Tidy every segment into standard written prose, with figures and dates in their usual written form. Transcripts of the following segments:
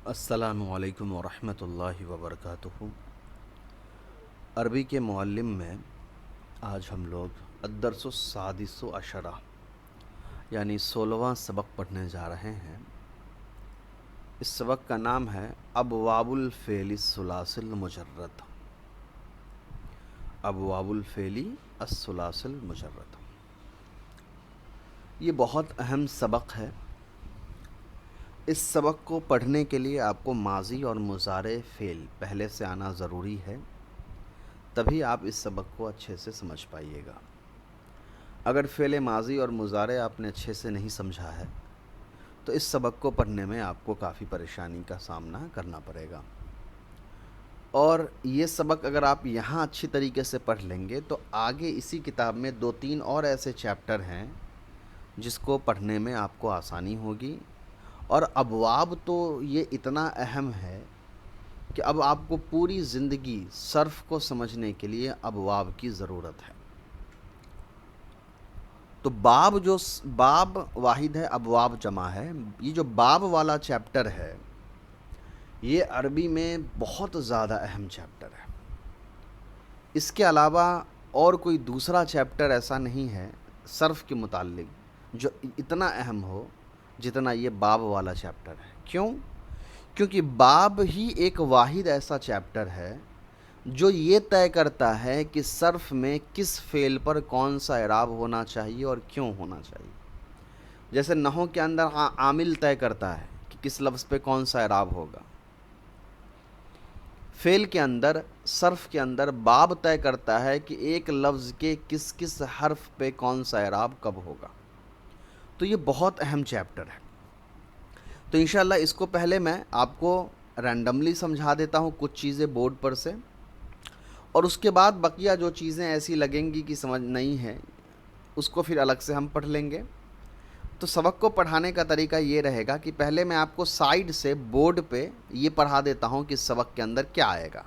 السلام علیکم ورحمۃ اللہ وبرکاتہ۔ عربی کے معلم میں آج ہم لوگ الدرس السادس عشرہ یعنی 16واں سبق پڑھنے جا رہے ہیں۔ اس سبق کا نام ہے ابواب الفعل الثلاثی المجرد۔ ابواب الفعل الثلاثی المجرد، یہ بہت اہم سبق ہے۔ اس سبق کو پڑھنے کے لیے آپ کو ماضی اور مضارع فعل پہلے سے آنا ضروری ہے، تبھی آپ اس سبق کو اچھے سے سمجھ پائیے گا۔ اگر فعل ماضی اور مضارع آپ نے اچھے سے نہیں سمجھا ہے تو اس سبق کو پڑھنے میں آپ کو کافی پریشانی کا سامنا کرنا پڑے گا۔ اور یہ سبق اگر آپ یہاں اچھی طریقے سے پڑھ لیں گے تو آگے اسی کتاب میں 2-3 اور ایسے چیپٹر ہیں جس کو پڑھنے میں آپ کو آسانی ہوگی۔ اور ابواب تو یہ اتنا اہم ہے کہ اب آپ کو پوری زندگی صرف کو سمجھنے کے لیے ابواب کی ضرورت ہے۔ تو باب واحد ہے، ابواب جمع ہے۔ یہ جو باب والا چیپٹر ہے یہ عربی میں بہت زیادہ اہم چیپٹر ہے۔ اس کے علاوہ اور کوئی دوسرا چیپٹر ایسا نہیں ہے صرف کے متعلق جو اتنا اہم ہو جتنا یہ باب والا چیپٹر ہے۔ کیونکہ باب ہی ایک واحد ایسا چیپٹر ہے جو یہ طے کرتا ہے کہ صرف میں کس فعل پر کون سا اعراب ہونا چاہیے اور کیوں ہونا چاہیے۔ جیسے نحو کے اندر عامل طے کرتا ہے کہ کس لفظ پہ کون سا اعراب ہوگا، فعل کے اندر صرف کے اندر باب طے کرتا ہے کہ ایک لفظ کے کس کس حرف پہ کون سا اعراب کب ہوگا۔ تو یہ بہت اہم چیپٹر ہے۔ تو انشاءاللہ اس کو پہلے میں آپ کو رینڈملی سمجھا دیتا ہوں کچھ چیزیں بورڈ پر سے، اور اس کے بعد بقیہ جو چیزیں ایسی لگیں گی کہ سمجھ نہیں ہے اس کو پھر الگ سے ہم پڑھ لیں گے۔ تو سبق کو پڑھانے کا طریقہ یہ رہے گا کہ پہلے میں آپ کو سائیڈ سے بورڈ پہ یہ پڑھا دیتا ہوں کہ اس سبق کے اندر کیا آئے گا،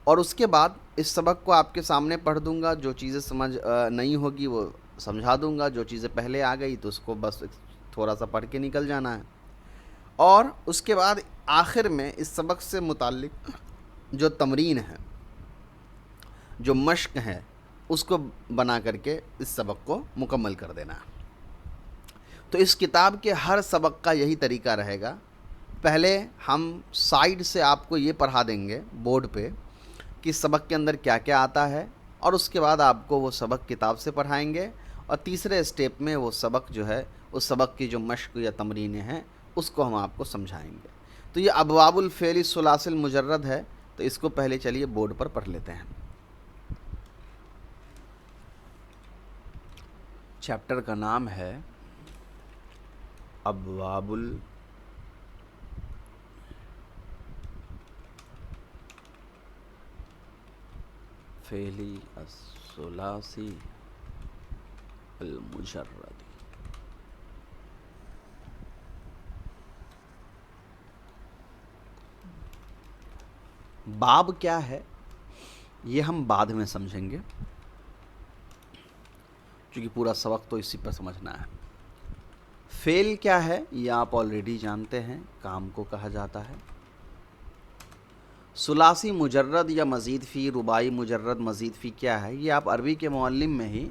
اور اس کے بعد اس سبق کو آپ کے سامنے پڑھ دوں گا۔ جو چیزیں سمجھ نہیں ہوگی وہ سمجھا دوں گا، جو چیزیں پہلے آ گئی تو اس کو بس تھوڑا سا پڑھ کے نکل جانا ہے۔ اور اس کے بعد آخر میں اس سبق سے متعلق جو تمرین ہے، جو مشق ہے، اس کو بنا کر کے اس سبق کو مکمل کر دینا ہے۔ تو اس کتاب کے ہر سبق کا یہی طریقہ رہے گا۔ پہلے ہم سائیڈ سے آپ کو یہ پڑھا دیں گے بورڈ پہ کہ سبق کے اندر کیا کیا آتا ہے، اور اس کے بعد آپ کو وہ سبق کتاب سے پڑھائیں گے، اور تیسرے اسٹیپ میں وہ سبق جو ہے اس سبق کی جو مشق یا تمرینیں ہیں اس کو ہم آپ کو سمجھائیں گے۔ تو یہ ابواب الفعل الثلاثی المجرد ہے، تو اس کو پہلے چلیے بورڈ پر پڑھ لیتے ہیں۔ چیپٹر کا نام ہے ابواب الفعل الثلاثی المجرد۔ باب کیا ہے یہ ہم بعد میں سمجھیں گے، کیونکہ پورا سبق تو اسی پر سمجھنا ہے۔ فعل کیا ہے یہ آپ آلریڈی جانتے ہیں، کام کو کہا جاتا ہے۔ ثلاثی مجرد یا مزید فی، رباعی مجرد مزید فی کیا ہے یہ آپ عربی کے معلم میں ہی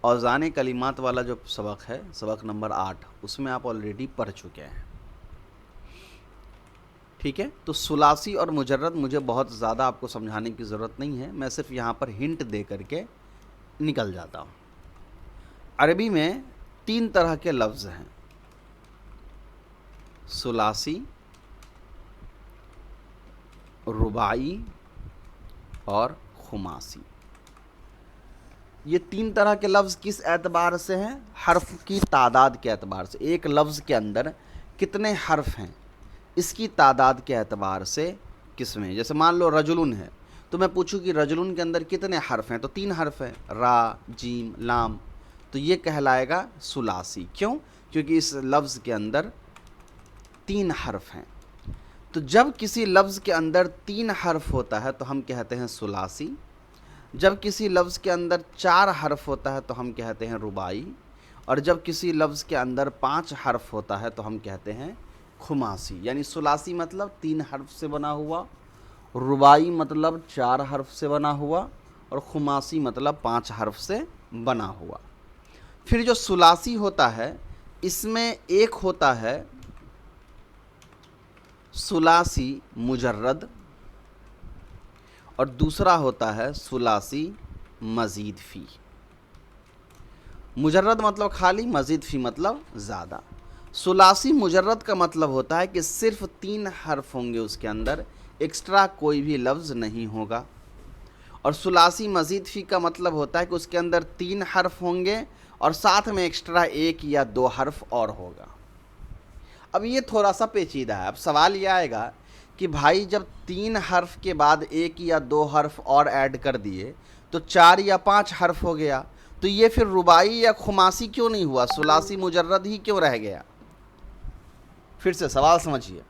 اوزان کلمات والا جو سبق ہے، سبق نمبر 8، اس میں آپ آلریڈی پڑھ چکے ہیں۔ ٹھیک ہے، تو ثلاثی اور مجرد مجھے بہت زیادہ آپ کو سمجھانے کی ضرورت نہیں ہے، میں صرف یہاں پر ہنٹ دے کر کے نکل جاتا ہوں۔ عربی میں 3 طرح کے لفظ ہیں، ثلاثی، رباعی اور خماسی۔ یہ 3 طرح کے لفظ کس اعتبار سے ہیں؟ حرف کی تعداد کے اعتبار سے۔ ایک لفظ کے اندر کتنے حرف ہیں اس کی تعداد کے اعتبار سے قسمیں۔ جیسے مان لو رجلن ہے تو میں پوچھوں کہ رجلن کے اندر کتنے حرف ہیں، تو 3 حرف ہیں، را، جیم، لام، تو یہ کہلائے گا ثلاثی۔ کیوں؟ کیونکہ اس لفظ کے اندر 3 حرف ہیں۔ تو جب کسی لفظ کے اندر 3 حرف ہوتا ہے تو ہم کہتے ہیں ثلاثی، جب کسی لفظ کے اندر 4 حرف ہوتا ہے تو ہم کہتے ہیں رباعی، اور جب کسی لفظ کے اندر 5 حرف ہوتا ہے تو ہم کہتے ہیں خماسی یعنی ثلاثی مطلب 3 حرف سے بنا ہوا، رباعی مطلب 4 حرف سے بنا ہوا، اور خماسی مطلب 5 حرف سے بنا ہوا۔ پھر جو ثلاثی ہوتا ہے اس میں ایک ہوتا ہے ثلاثی مجرد اور دوسرا ہوتا ہے ثلاثی مزید فی۔ مجرد مطلب خالی، مزید فی مطلب زیادہ۔ ثلاثی مجرد کا مطلب ہوتا ہے کہ صرف 3 حرف ہوں گے اس کے اندر، ایکسٹرا کوئی بھی لفظ نہیں ہوگا۔ اور ثلاثی مزید فی کا مطلب ہوتا ہے کہ اس کے اندر 3 حرف ہوں گے اور ساتھ میں ایکسٹرا 1 یا 2 حرف اور ہوگا۔ اب یہ تھوڑا سا پیچیدہ ہے۔ اب سوال یہ آئے گا کہ بھائی جب 3 حرف کے بعد 1 یا 2 حرف اور ایڈ کر دیے تو 4 یا 5 حرف ہو گیا، تو یہ پھر رباعی یا خماسی کیوں نہیں ہوا؟ ثلاثی مجرد ہی کیوں رہ گیا؟ پھر سے سوال سمجھیے۔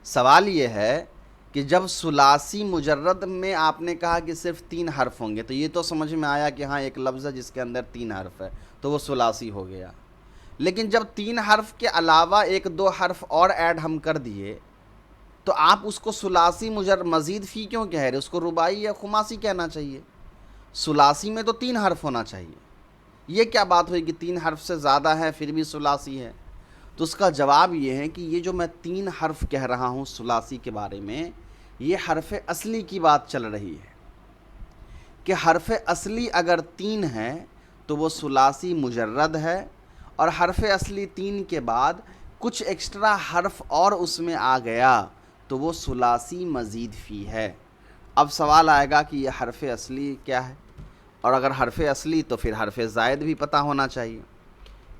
سوال یہ ہے کہ جب ثلاثی مجرد میں آپ نے کہا کہ صرف 3 حرف ہوں گے تو یہ تو سمجھ میں آیا کہ ہاں ایک لفظ ہے جس کے اندر 3 حرف ہے تو وہ ثلاثی ہو گیا۔ لیکن جب 3 حرف کے علاوہ 1-2 حرف اور ایڈ ہم کر دیے تو آپ اس کو ثلاثی مزید فی کیوں کہہ رہے؟ اس کو رباعی یا خماسی کہنا چاہیے۔ ثلاثی میں تو 3 حرف ہونا چاہیے، یہ کیا بات ہوئی کہ 3 حرف سے زیادہ ہے پھر بھی ثلاثی ہے؟ تو اس کا جواب یہ ہے کہ یہ جو میں 3 حرف کہہ رہا ہوں ثلاثی کے بارے میں، یہ حرف اصلی کی بات چل رہی ہے کہ حرف اصلی اگر 3 ہے تو وہ ثلاثی مجرد ہے، اور حرف اصلی 3 کے بعد کچھ ایکسٹرا حرف اور اس میں آ گیا تو وہ ثلاثی مزید فی ہے۔ اب سوال آئے گا کہ یہ حرف اصلی کیا ہے؟ اور اگر حرف اصلی تو پھر حرف زائد بھی پتہ ہونا چاہیے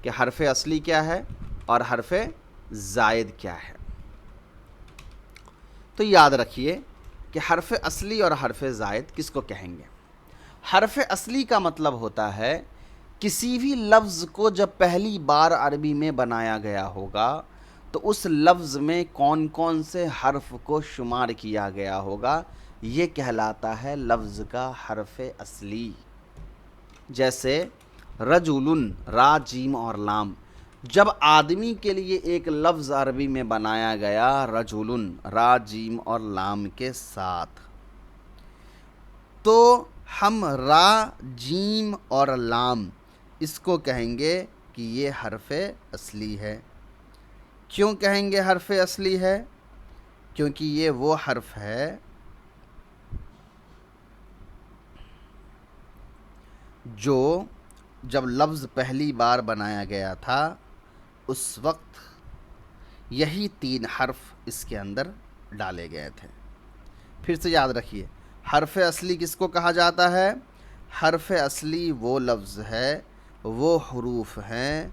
کہ حرف اصلی کیا ہے اور حرف زائد کیا ہے۔ تو یاد رکھیے کہ حرف اصلی اور حرف زائد کس کو کہیں گے؟ حرف اصلی کا مطلب ہوتا ہے کسی بھی لفظ کو جب پہلی بار عربی میں بنایا گیا ہوگا تو اس لفظ میں کون کون سے حرف کو شمار کیا گیا ہوگا، یہ کہلاتا ہے لفظ کا حرف اصلی۔ جیسے رجل، را جیم اور لام، جب آدمی کے لیے ایک لفظ عربی میں بنایا گیا رجل، را جیم اور لام کے ساتھ، تو ہم را جیم اور لام اس کو کہیں گے کہ یہ حرف اصلی ہے۔ کیوں کہیں گے حرف اصلی ہے؟ کیونکہ یہ وہ حرف ہے جو جب لفظ پہلی بار بنایا گیا تھا اس وقت یہی 3 حرف اس کے اندر ڈالے گئے تھے۔ پھر سے یاد رکھیے، حرف اصلی کس کو کہا جاتا ہے؟ حرف اصلی وہ لفظ ہے، وہ حروف ہیں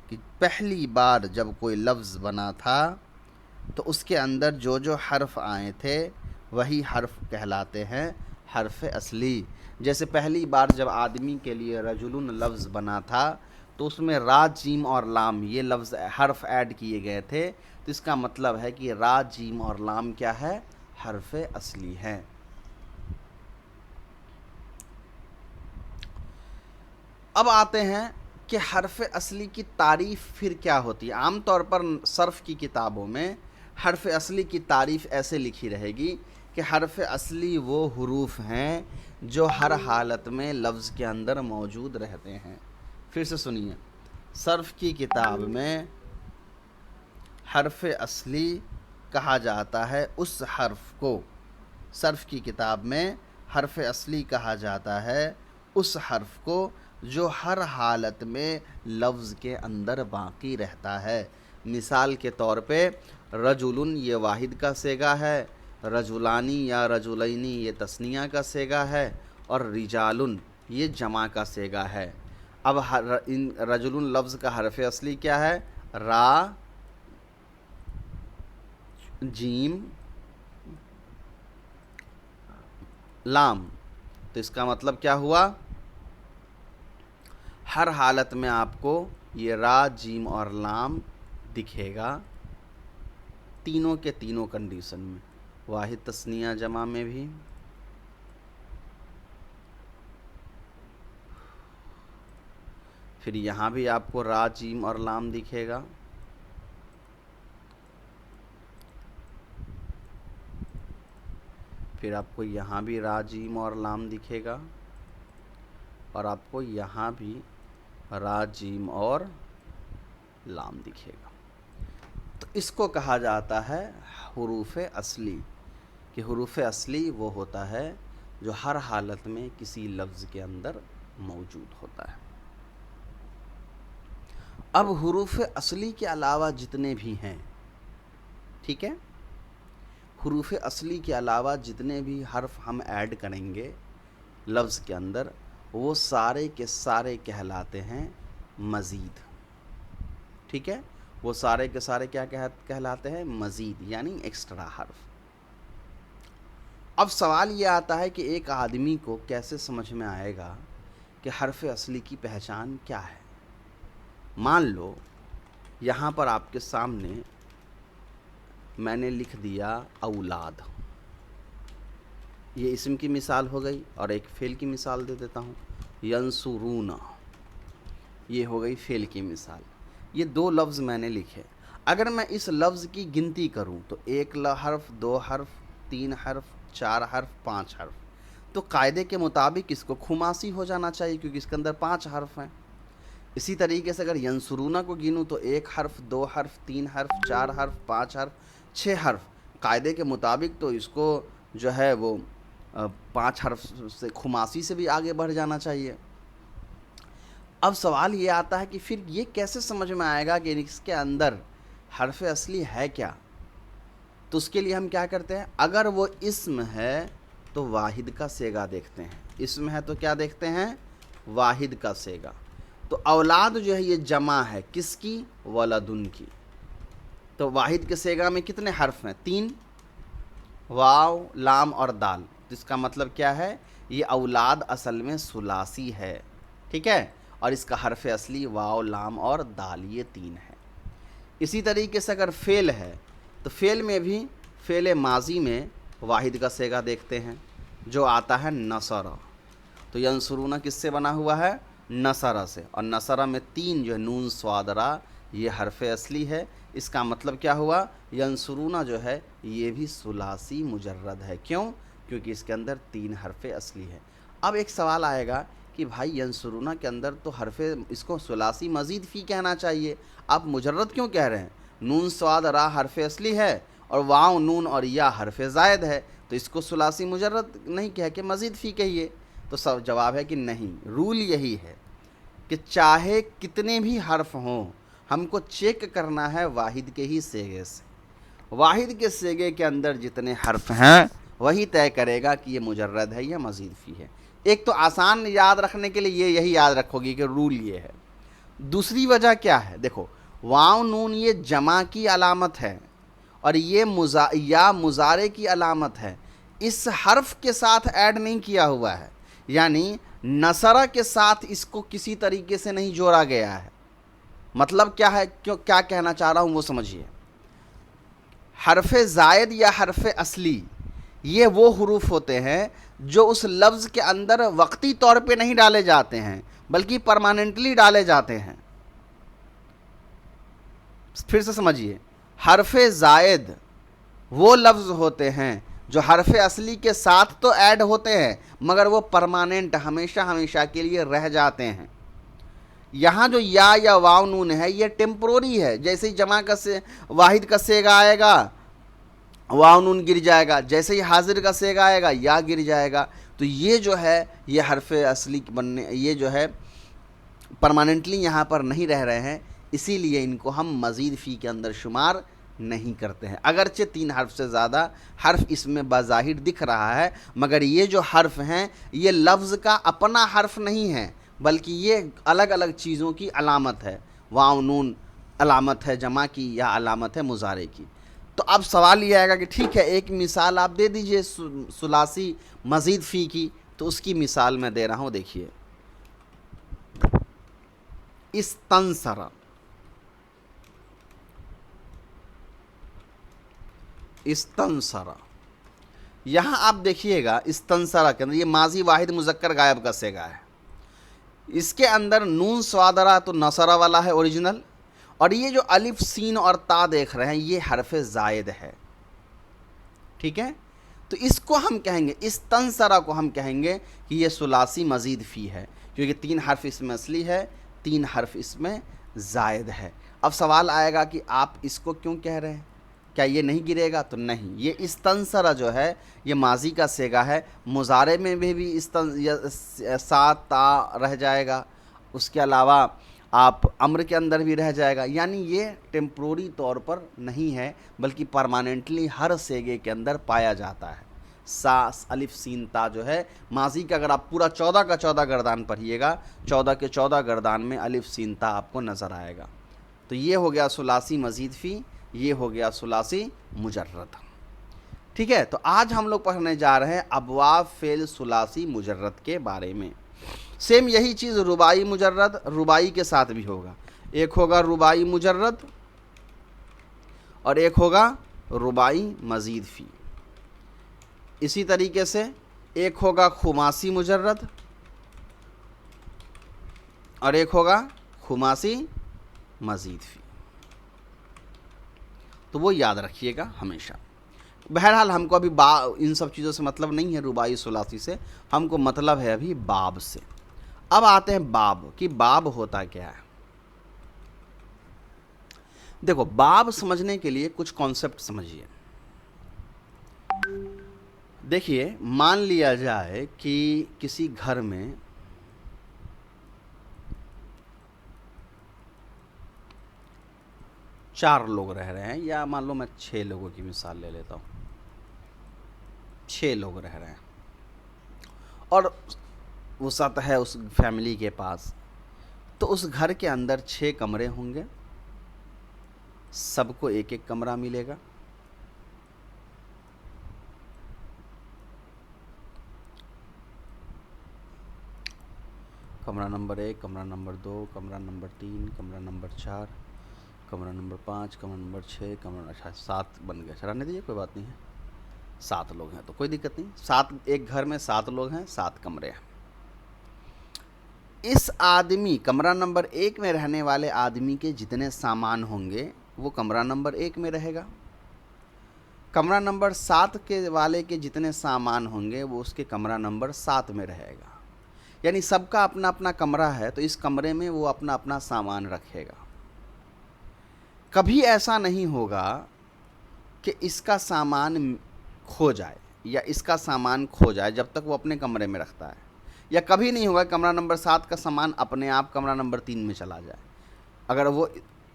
کہ پہلی بار جب کوئی لفظ بنا تھا تو اس کے اندر جو جو حرف آئے تھے وہی حرف کہلاتے ہیں حرف اصلی۔ جیسے پہلی بار جب آدمی کے لیے رجل لفظ بنا تھا تو اس میں را جیم اور لام یہ لفظ حرف ایڈ کیے گئے تھے، تو اس کا مطلب ہے کہ را جیم اور لام کیا ہے؟ حرف اصلی ہے۔ اب آتے ہیں کہ حرف اصلی کی تعریف پھر کیا ہوتی ہے۔ عام طور پر صرف کی کتابوں میں حرف اصلی کی تعریف ایسے لکھی رہے گی کہ حرف اصلی وہ حروف ہیں جو ہر حالت میں لفظ کے اندر موجود رہتے ہیں۔ پھر سے سنیے، صرف کی کتاب میں حرف اصلی کہا جاتا ہے اس حرف کو، صرف کی کتاب میں حرف اصلی کہا جاتا ہے اس حرف کو جو ہر حالت میں لفظ کے اندر باقی رہتا ہے۔ مثال کے طور پہ رجل یہ واحد کا صیغہ ہے، رجلانی یا رجلینی یہ تثنیہ کا صیغہ ہے، اور رجال یہ جمع کا صیغہ ہے۔ اب رجل لفظ کا حرف اصلی کیا ہے؟ را جیم لام، تو اس کا مطلب کیا ہوا؟ ہر حالت میں آپ کو یہ را جیم اور لام دکھے گا، تینوں کے تینوں کنڈیشن میں، واحد تثنیہ جمع میں بھی۔ پھر یہاں بھی آپ کو را جیم اور لام دکھے گا۔ پھر آپ کو یہاں بھی را جیم اور لام دکھے گا، اور آپ کو یہاں بھی را جیم اور لام دکھے گا۔ تو اس کو کہا جاتا ہے حروف اصلی، کہ حروف اصلی وہ ہوتا ہے جو ہر حالت میں کسی لفظ کے اندر موجود ہوتا ہے۔ اب حروف اصلی کے علاوہ جتنے بھی ہیں، ٹھیک ہے، حروف اصلی کے علاوہ جتنے بھی حرف ہم ایڈ کریں گے لفظ کے اندر، وہ سارے کے سارے کہلاتے ہیں مزید، ٹھیک ہے، وہ سارے کے سارے کیا کہلاتے ہیں؟ مزید، یعنی ایکسٹرا حرف۔ اب سوال یہ آتا ہے کہ ایک آدمی کو کیسے سمجھ میں آئے گا کہ حرف اصلی کی پہچان کیا ہے؟ مان لو یہاں پر آپ کے سامنے میں نے لکھ دیا اولاد، یہ اسم کی مثال ہو گئی، اور ایک فعل کی مثال دے دیتا ہوں، ینصرون، یہ ہو گئی فعل کی مثال۔ یہ دو لفظ میں نے لکھے، اگر میں اس لفظ کی گنتی کروں تو 1 حرف، 2 حرف، 3 حرف، 4 حرف، 5 حرف، تو قاعدے کے مطابق اس کو خماسی ہو جانا چاہیے کیونکہ اس کے اندر 5 حرف ہیں۔ اسی طریقے سے اگر ینصرون کو گنوں تو 1 حرف، 2 حرف، 3 حرف، 4 حرف، 5 حرف، 6 حرف، قاعدے کے مطابق تو اس کو جو ہے وہ 5 حرف سے خماسی سے بھی آگے بڑھ جانا چاہیے۔ اب سوال یہ آتا ہے کہ پھر یہ کیسے سمجھ میں آئے گا کہ اس کے اندر حرف اصلی ہے کیا؟ تو اس کے لیے ہم کیا کرتے ہیں، اگر وہ اسم ہے تو واحد کا صیغہ دیکھتے ہیں، اسم ہے تو کیا دیکھتے ہیں؟ واحد کا صیغہ۔ تو اولاد جو ہے یہ جمع ہے کس کی؟ ولدن کی۔ تو واحد کے صیغہ میں کتنے حرف ہیں؟ 3، واو، لام اور دال۔ اس کا مطلب کیا ہے؟ یہ اولاد اصل میں ثلاثی ہے، ٹھیک ہے، اور اس کا حرف اصلی واو، لام اور دال، یہ 3 ہے۔ اسی طریقے سے اگر فعل ہے تو فعل میں بھی فعل ماضی میں واحد کا صیغہ دیکھتے ہیں جو آتا ہے نصر۔ تو ینصرون کس سے بنا ہوا ہے؟ نصر سے، اور نصر میں 3 جو ہے نون صاد را، یہ حرف اصلی ہے۔ اس کا مطلب کیا ہوا؟ ینصرون جو ہے یہ بھی ثلاثی مجرد ہے۔ کیوں؟ کیونکہ اس کے اندر 3 حرف اصلی ہے۔ اب ایک سوال آئے گا کہ بھائی ینصرون کے اندر تو حرف، اس کو ثلاثی مزید فی کہنا چاہیے، آپ مجرد کیوں کہہ رہے ہیں؟ نون صاد را حرف اصلی ہے اور واو، نون اور یا حرف زائد ہے، تو اس کو ثلاثی مجرد نہیں کہہ کے مزید فی کہیے۔ تو سب جواب ہے کہ نہیں، رول یہی ہے کہ چاہے کتنے بھی حرف ہوں، ہم کو چیک کرنا ہے واحد کے ہی صیغے سے۔ واحد کے صیغے کے اندر جتنے حرف ہیں وہی طے کرے گا کہ یہ مجرد ہے یا مزید فی ہے۔ ایک تو آسان یاد رکھنے کے لیے یہی یاد رکھو گی کہ رول یہ ہے۔ دوسری وجہ کیا ہے؟ دیکھو، واو نون یہ جمع کی علامت ہے اور یہ یا مضارع کی علامت ہے، اس حرف کے ساتھ ایڈ نہیں کیا ہوا ہے، یعنی نصرہ کے ساتھ اس کو کسی طریقے سے نہیں جوڑا گیا ہے۔ مطلب کیا ہے، کیا کہنا چاہ رہا ہوں وہ سمجھیے۔ حرف زائد یا حرف اصلی یہ وہ حروف ہوتے ہیں جو اس لفظ کے اندر وقتی طور پہ نہیں ڈالے جاتے ہیں بلکہ پرماننٹلی ڈالے جاتے ہیں۔ پھر سے سمجھیے، حرف زائد وہ لفظ ہوتے ہیں جو حرف اصلی کے ساتھ تو ایڈ ہوتے ہیں مگر وہ پرماننٹ، ہمیشہ ہمیشہ کے لیے رہ جاتے ہیں۔ یہاں جو یا واو نون ہے یہ ٹیمپروری ہے، جیسے ہی جمع کا واحد کا صیغہ آئے گا واو نون گر جائے گا، جیسے ہی حاضر کا صیغہ آئے گا یا گر جائے گا۔ تو یہ جو ہے یہ حرف اصلی بننے، یہ جو ہے پرماننٹلی یہاں پر نہیں رہ رہے ہیں، اسی لیے ان کو ہم مزید فی کے اندر شمار نہیں کرتے ہیں۔ اگرچہ 3 حرف سے زیادہ حرف اس میں بظاہر دکھ رہا ہے مگر یہ جو حرف ہیں یہ لفظ کا اپنا حرف نہیں ہے بلکہ یہ الگ الگ چیزوں کی علامت ہے۔ واو نون علامت ہے جمع کی یا علامت ہے مضارع کی۔ تو اب سوال یہ آئے گا کہ ٹھیک ہے ایک مثال آپ دے دیجئے ثلاثی مزید فی کی، تو اس کی مثال میں دے رہا ہوں، دیکھیے، استنصر، استنصر، یہاں آپ دیکھیے گا استنصر کے اندر یہ ماضی واحد مذکر غائب کا صیغہ ہے، اس کے اندر نون صادرہ تو نصرہ والا ہے اوریجنل، اور یہ جو الف سین اور تا دیکھ رہے ہیں یہ حرف زائد ہے، ٹھیک ہے۔ تو اس کو ہم کہیں گے، اس تنسرہ کو ہم کہیں گے کہ یہ ثلاثی مزید فی ہے، کیونکہ 3 حرف اس میں اصلی ہے، 3 حرف اس میں زائد ہے۔ اب سوال آئے گا کہ آپ اس کو کیوں کہہ رہے ہیں، کیا یہ نہیں گرے گا؟ تو نہیں، یہ استنصرہ جو ہے یہ ماضی کا صیغہ ہے، مضارع میں بھی ساتھ تا رہ جائے گا، اس کے علاوہ آپ امر کے اندر بھی رہ جائے گا، یعنی یہ ٹیمپروری طور پر نہیں ہے بلکہ پرماننٹلی ہر صیغے کے اندر پایا جاتا ہے۔ سا الف سین تا جو ہے ماضی کا، اگر آپ پورا 14 کا 14 گردان پڑھیے گا، 14 کے 14 گردان میں الف سین تا آپ کو نظر آئے گا۔ تو یہ ہو گیا ثلاثی مزید فی، یہ ہو گیا ثلاثی مجرد۔ ٹھیک ہے، تو آج ہم لوگ پڑھنے جا رہے ہیں ابواب فعل ثلاثی مجرد کے بارے میں۔ سیم یہی چیز رباعی مجرد، رباعی کے ساتھ بھی ہوگا، ایک ہوگا رباعی مجرد اور ایک ہوگا رباعی مزید فی۔ اسی طریقے سے ایک ہوگا خماسی مجرد اور ایک ہوگا خماسی مزید فی، تو وہ یاد رکھیے گا ہمیشہ۔ بہرحال ہم کو ابھی ان سب چیزوں سے مطلب نہیں ہے، رباعی ثلاثی سے ہم کو مطلب ہے ابھی باب سے۔ اب آتے ہیں باب، کہ باب ہوتا کیا ہے۔ دیکھو، باب سمجھنے کے لیے کچھ کانسیپٹ سمجھیے۔ دیکھیے، مان لیا جائے کہ کسی گھر میں چار لوگ رہ رہے ہیں، یا مان لو میں 6 لوگوں کی مثال لے لیتا ہوں، 6 لوگ رہ رہے ہیں اور وسعت ہے اس فیملی کے پاس، تو اس گھر کے اندر 6 کمرے ہوں گے، سب کو ایک ایک کمرہ ملے گا۔ کمرہ نمبر 1، کمرہ نمبر 2، کمرہ نمبر 3، کمرہ نمبر 4، کمرہ نمبر 5، کمرہ نمبر 6، کمرہ 7 بن گیا، رہنے دیجیے، کوئی بات نہیں ہے، 7 لوگ ہیں تو کوئی دقت نہیں، 7 ایک گھر میں 7 لوگ ہیں، 7 کمرے ہیں۔ اس آدمی کمرہ نمبر 1 میں رہنے والے آدمی کے جتنے سامان ہوں گے وہ کمرہ نمبر 1 میں رہے گا، کمرہ نمبر 7 کے والے کے جتنے سامان ہوں گے وہ اس کے کمرہ نمبر 7 میں رہے گا، یعنی سب کا اپنا اپنا کمرہ ہے، تو اس کمرے میں وہ اپنا اپنا سامان رکھے گا۔ کبھی ایسا نہیں ہوگا کہ اس کا سامان کھو جائے یا اس کا سامان کھو جائے جب تک وہ اپنے کمرے میں رکھتا ہے، یا کبھی نہیں ہوگا کمرہ نمبر 7 کا سامان اپنے آپ کمرہ نمبر 3 میں چلا جائے، اگر وہ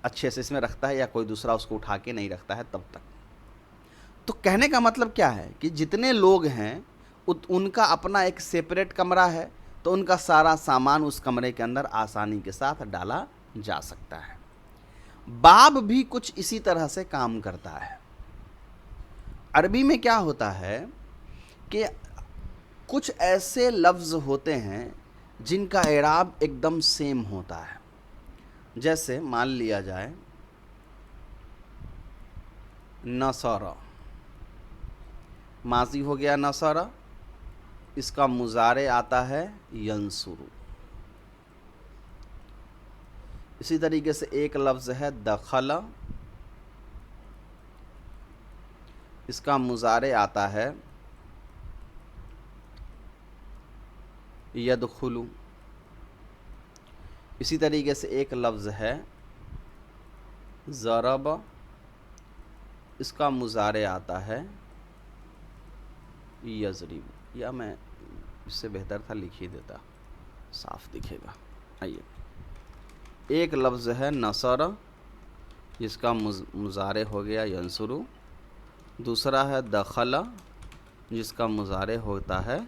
اچھے سے اس میں رکھتا ہے یا کوئی دوسرا اس کو اٹھا کے نہیں رکھتا ہے تب تک۔ تو کہنے کا مطلب کیا ہے کہ جتنے لوگ ہیں ان کا اپنا ایک سیپریٹ کمرہ ہے، تو ان کا سارا سامان اس کمرے کے اندر آسانی کے ساتھ ڈالا جا سکتا ہے۔ باب بھی کچھ اسی طرح سے کام کرتا ہے۔ عربی میں کیا ہوتا ہے کہ کچھ ایسے لفظ ہوتے ہیں جن کا اعراب ایک دم سیم ہوتا ہے، جیسے مان لیا جائے نصر، ماضی ہو گیا نصر، اس کا مضارع آتا ہے ینصر۔ اسی طریقے سے ایک لفظ ہے دخل، اس کا مضارع آتا ہے یدخل۔ اسی طریقے سے ایک لفظ ہے ضرب، اس کا مضارع آتا ہے یضرب، یا میں اس سے بہتر تھا لکھ ہی دیتا، صاف دکھے گا۔ آئیے، ایک لفظ ہے نصر جس کا مضارع ہو گیا ینصر، دوسرا ہے دخل جس کا مضارع ہوتا ہے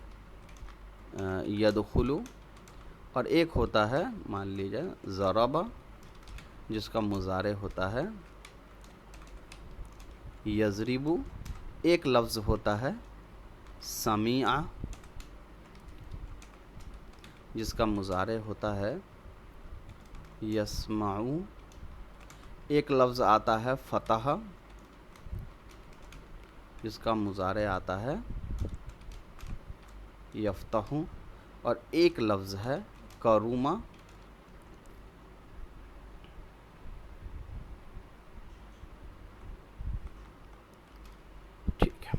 یدخل، اور ایک ہوتا ہے مان لیجیے ضرب جس کا مضارع ہوتا ہے یضرب، ایک لفظ ہوتا ہے سمیع جس کا مضارع ہوتا ہے یسمع، ایک لفظ آتا ہے فتح جس کا مضارع آتا ہے یفتح، اور ایک لفظ ہے کروما ٹھیک ہے۔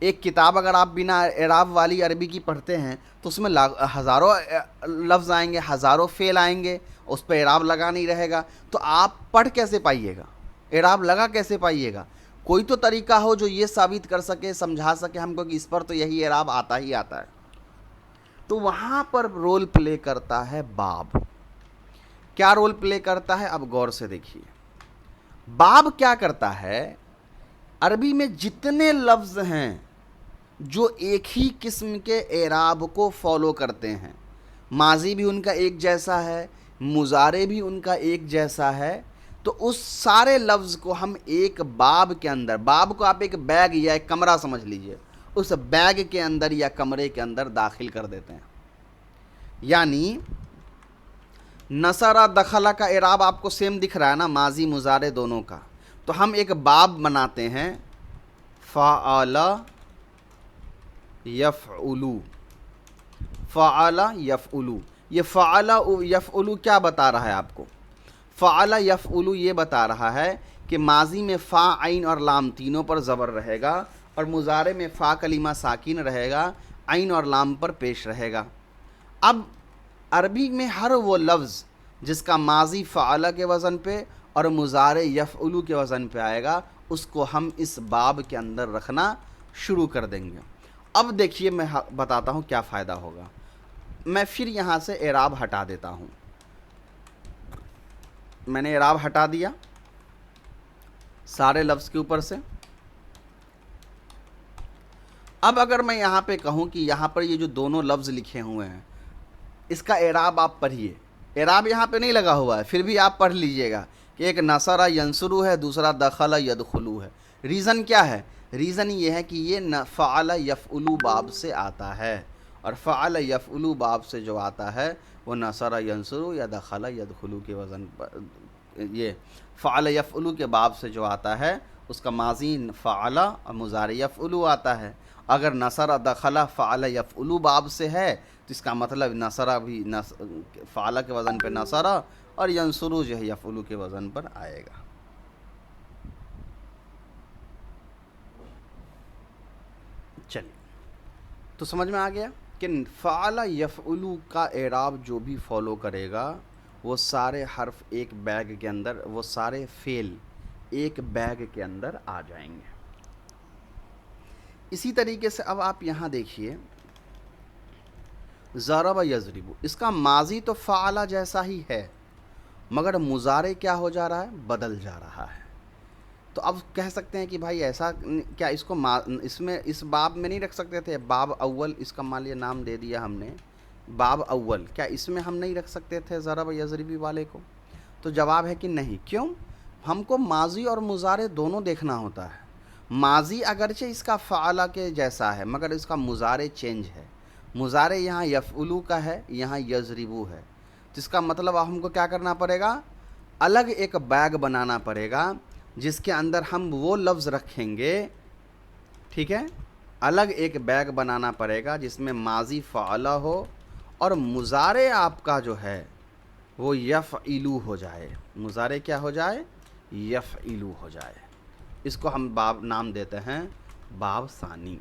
ایک کتاب اگر آپ بنا اعراب والی عربی کی پڑھتے ہیں تو اس میں ہزاروں لفظ آئیں گے، ہزاروں فعل آئیں گے، اس پہ اعراب لگا نہیں رہے گا، تو آپ پڑھ کیسے پائیے گا؟ اعراب لگا کیسے پائیے گا؟ کوئی تو طریقہ ہو جو یہ ثابت کر سکے، سمجھا سکے ہم کو کہ اس پر تو یہی اعراب آتا ہی آتا ہے۔ تو وہاں پر رول پلے کرتا ہے باب۔ کیا رول پلے کرتا ہے؟ اب غور سے دیکھیے، باب کیا کرتا ہے؟ عربی میں جتنے لفظ ہیں جو ایک ہی قسم کے اعراب کو فالو کرتے ہیں، ماضی بھی ان کا ایک جیسا ہے، مضارع بھی ان کا ایک جیسا ہے، تو اس سارے لفظ کو ہم ایک باب کے اندر، باب کو آپ ایک بیگ یا ایک کمرہ سمجھ لیجئے، اس بیگ کے اندر یا کمرے کے اندر داخل کر دیتے ہیں۔ یعنی نصرہ دخلہ کا اعراب آپ کو سیم دکھ رہا ہے نا، ماضی مضارع دونوں کا، تو ہم ایک باب بناتے ہیں، فعل یفعلو، فعل یفعلو۔ یہ فعل یفعلو کیا بتا رہا ہے آپ کو؟ فعل یفعلو یہ بتا رہا ہے کہ ماضی میں فا، عین اور لام تینوں پر زبر رہے گا، اور مضارع میں فا کلمہ ساکن رہے گا، عین اور لام پر پیش رہے گا۔ اب عربی میں ہر وہ لفظ جس کا ماضی فعل کے وزن پہ اور مضارع یفعلو کے وزن پہ آئے گا، اس کو ہم اس باب کے اندر رکھنا شروع کر دیں گے۔ اب دیکھیے میں بتاتا ہوں کیا فائدہ ہوگا۔ میں پھر یہاں سے اعراب ہٹا دیتا ہوں، میں نے اعراب ہٹا دیا سارے لفظ کے اوپر سے۔ اب اگر میں یہاں پہ کہوں کہ یہاں پر یہ جو دونوں لفظ لکھے ہوئے ہیں اس کا اعراب آپ پڑھیے، اعراب یہاں پہ نہیں لگا ہوا ہے، پھر بھی آپ پڑھ لیجئے گا کہ ایک نصرہ ینصرو ہے، دوسرا دخل یدخلو ہے۔ ریزن کیا ہے؟ ریزن یہ ہے کہ یہ فعل یفعلو باب سے آتا ہے، اور فعل یفعلو باب سے جو آتا ہے وہ نصرہ ینصرو یا دخل یدخلو کے وزن پر، یہ فعل یفعلو کے باب سے جو آتا ہے اس کا ماضی فعل اور مضارع یفعلو آتا ہے۔ اگر نصرہ دخل فعل یفعلو باب سے ہے تو اس کا مطلب نصرہ بھی فعل کے وزن پہ نصرہ، اور ینصرو جو ہے یفعلو کے وزن پر آئے گا۔ چلیے تو سمجھ میں آ گیا کہ فعل یفعلو کا اعراب جو بھی فالو کرے گا وہ سارے حرف ایک بیگ کے اندر، وہ سارے فعل ایک بیگ کے اندر آ جائیں گے۔ اسی طریقے سے اب آپ یہاں دیکھیے، ضرب یضرب، اس کا ماضی تو فعل جیسا ہی ہے مگر مضارع کیا ہو جا رہا ہے؟ بدل جا رہا ہے۔ تو اب کہہ سکتے ہیں کہ بھائی ایسا کیا، اس کو اس میں اس باب میں نہیں رکھ سکتے تھے؟ باب اول، اس کا مان لیے نام دے دیا ہم نے باب اول، کیا اس میں ہم نہیں رکھ سکتے تھے ضرب یضربی والے کو؟ تو جواب ہے کہ نہیں۔ کیوں؟ ہم کو ماضی اور مضارع دونوں دیکھنا ہوتا ہے۔ ماضی اگرچہ اس کا فعل کے جیسا ہے مگر اس کا مضارع چینج ہے، مضارع یہاں یفعلو کا ہے، یہاں یضربو ہے، تو اس کا مطلب ہم کو کیا کرنا پڑے گا؟ الگ ایک بیگ بنانا پڑے گا جس کے اندر ہم وہ لفظ رکھیں گے، ٹھیک ہے؟ الگ ایک بیگ بنانا پڑے گا جس میں ماضی فعل ہو اور مضارع آپ کا جو ہے وہ یفعلو ہو جائے، مضارع کیا ہو جائے؟ یفعلو ہو جائے۔ اس کو ہم باب نام دیتے ہیں باب ثانی۔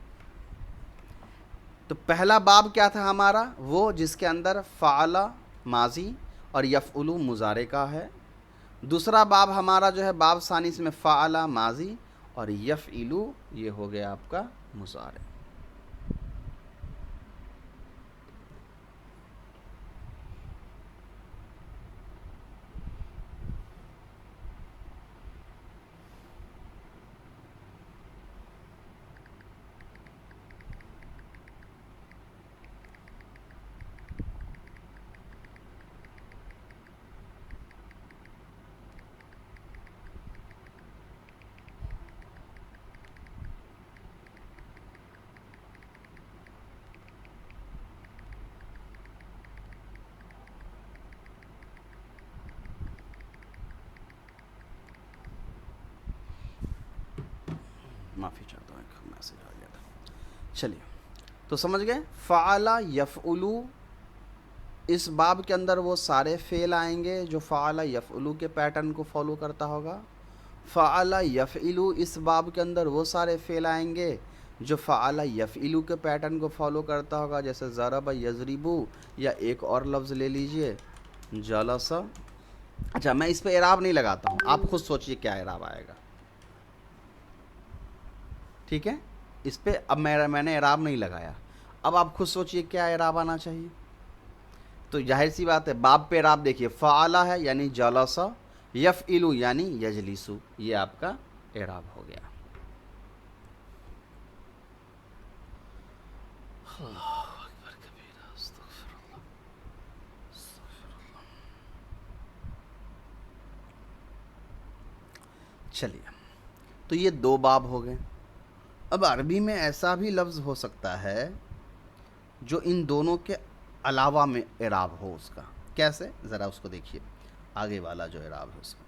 تو پہلا باب کیا تھا ہمارا؟ وہ جس کے اندر فعل ماضی اور یفعلو مضارع کا ہے۔ دوسرا باب ہمارا جو ہے باب ثانی، اس میں فعل ماضی اور یفعلو یہ ہو گیا آپ کا مضارع۔ معافی چاہتا ہوں، ایک میسج آ گیا تھا۔ چلیے تو سمجھ گئے، فعل یفعلو، اس باب کے اندر وہ سارے فعل آئیں گے جو فعل یفعلو کے پیٹرن کو فالو کرتا ہوگا۔ فعل یفعلو، اس باب کے اندر وہ سارے فعل آئیں گے جو فعل یفعلو کے پیٹرن کو فالو کرتا ہوگا، جیسے ضرب یضربو، یا ایک اور لفظ لے لیجئے جلس۔ اچھا میں اس پہ اعراب نہیں لگاتا ہوں، آپ خود سوچئے کیا اعراب آئے گا، ٹھیک ہے؟ اس پہ اب میں نے اعراب نہیں لگایا، اب آپ خود سوچئے کیا اعراب آنا چاہیے۔ تو ظاہر سی بات ہے، باب پہ اعراب دیکھیے، فعلہ ہے یعنی جلس، یفعلو یعنی یجلسو، یہ آپ کا اعراب ہو گیا۔ چلیے، تو یہ 2 باب ہو گئے۔ اب عربی میں ایسا بھی لفظ ہو سکتا ہے جو ان دونوں کے علاوہ میں اعراب ہو اس کا، کیسے؟ ذرا اس کو دیکھیے، آگے والا جو اعراب ہے اس کا۔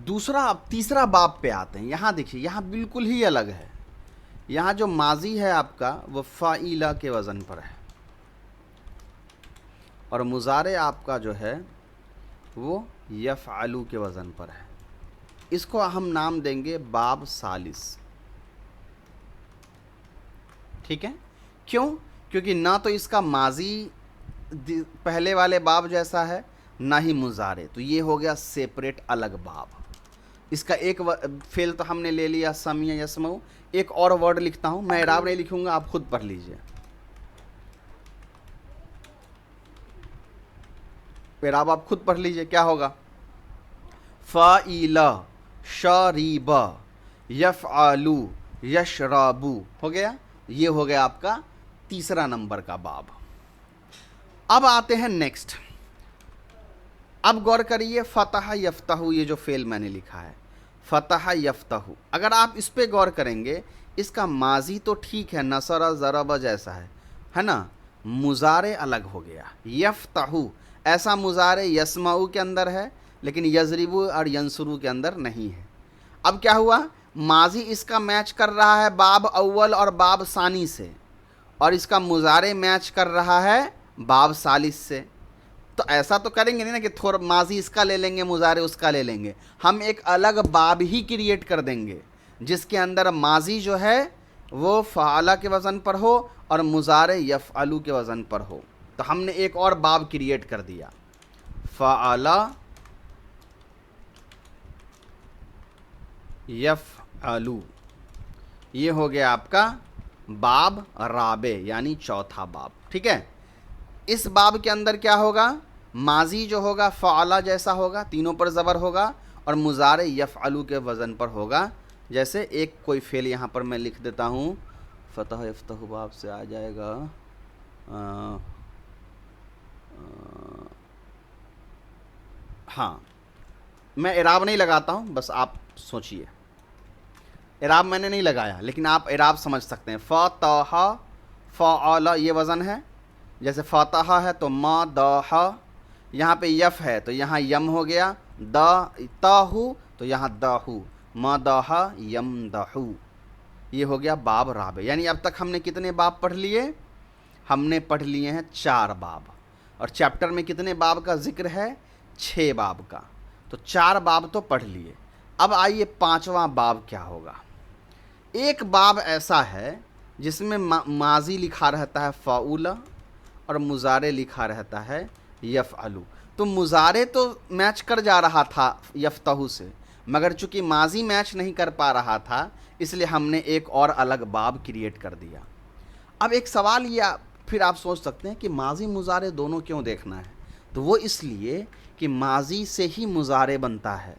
دوسرا، اب تیسرا باب پہ آتے ہیں۔ یہاں دیکھیے، یہاں بالکل ہی الگ ہے۔ یہاں جو ماضی ہے آپ کا وہ فاعلہ کے وزن پر ہے، اور مضارع آپ کا جو ہے وہ یفعلو کے وزن پر ہے۔ اس کو ہم نام دیں گے باب ثالث، ٹھیک ہے؟ کیوں؟ کیونکہ نہ تو اس کا ماضی پہلے والے باب جیسا ہے، نہ ہی مضارع، تو یہ ہو گیا سیپریٹ الگ باب۔ اس کا ایک فعل تو ہم نے لے لیا سمیع یسمعو، ایک اور ورڈ لکھتا ہوں، میں اعراب نہیں لکھوں گا، آپ خود پڑھ لیجئے۔ اعراب آپ خود پڑھ لیجئے، کیا ہوگا؟ فاعل، شارب، یفعلو، یشربو، ہو گیا؟ یہ ہو گیا آپ کا تیسرا نمبر کا باب۔ اب آتے ہیں نیکسٹ، اب غور کریے، فتح یفتح، یہ جو فعل میں نے لکھا ہے فتح یفتح، اگر آپ اس پہ غور کریں گے، اس کا ماضی تو ٹھیک ہے، نصر ضرب جیسا ہے نا، مضارع الگ ہو گیا۔ یفتح ایسا مضارع یسمعو کے اندر ہے، لیکن یضربو اور ینصرو کے اندر نہیں ہے۔ اب کیا ہوا؟ ماضی اس کا میچ کر رہا ہے باب اول اور باب ثانی سے، اور اس کا مضارع میچ کر رہا ہے باب ثالث سے۔ تو ایسا تو کریں گے نہیں نا کہ تھوڑا ماضی اس کا لے لیں گے، مضارع اس کا لے لیں گے، ہم ایک الگ باب ہی کریٹ کر دیں گے جس کے اندر ماضی جو ہے وہ فعلہ کے وزن پر ہو اور مضارع یفعلو کے وزن پر ہو۔ تو ہم نے ایک اور باب کریٹ کر دیا، فعلہ یفعلو، یہ ہو گیا آپ کا باب رابع یعنی چوتھا باب، ٹھیک ہے؟ اس باب کے اندر کیا ہوگا؟ ماضی جو ہوگا فعلہ جیسا ہوگا، تینوں پر زبر ہوگا، اور مضارع یفعلو کے وزن پر ہوگا۔ جیسے ایک کوئی فعل یہاں پر میں لکھ دیتا ہوں، فتح یفتح باب سے آ جائے گا، ہاں میں اعراب نہیں لگاتا ہوں، بس آپ سوچئے، اعراب میں نے نہیں لگایا، لیکن آپ اعراب سمجھ سکتے ہیں۔ فتح فعل، یہ وزن ہے، جیسے فاتحہ ہے تو ما داح، یہاں پہ یف ہے تو یہاں یم ہو گیا، دا تاہو تو یہاں داہو، ما داح یم داہو، یہ ہو گیا باب رابع۔ یعنی اب تک ہم نے کتنے باب پڑھ لیے؟ ہم نے پڑھ لیے ہیں 4 باب، اور چیپٹر میں کتنے باب کا ذکر ہے؟ 6 باب کا، تو 4 باب تو پڑھ لیے۔ اب آئیے 5واں باب کیا ہوگا؟ ایک باب ایسا ہے جس میں ماضی لکھا رہتا ہے فعول اور مضارع لکھا رہتا ہے یفعلو۔ تو مضارع تو میچ کر جا رہا تھا یفتح سے، مگر چونکہ ماضی میچ نہیں کر پا رہا تھا، اس لیے ہم نے ایک اور الگ باب کریٹ کر دیا۔ اب ایک سوال یہ پھر آپ سوچ سکتے ہیں کہ ماضی مضارع دونوں کیوں دیکھنا ہے؟ تو وہ اس لیے کہ ماضی سے ہی مضارع بنتا ہے،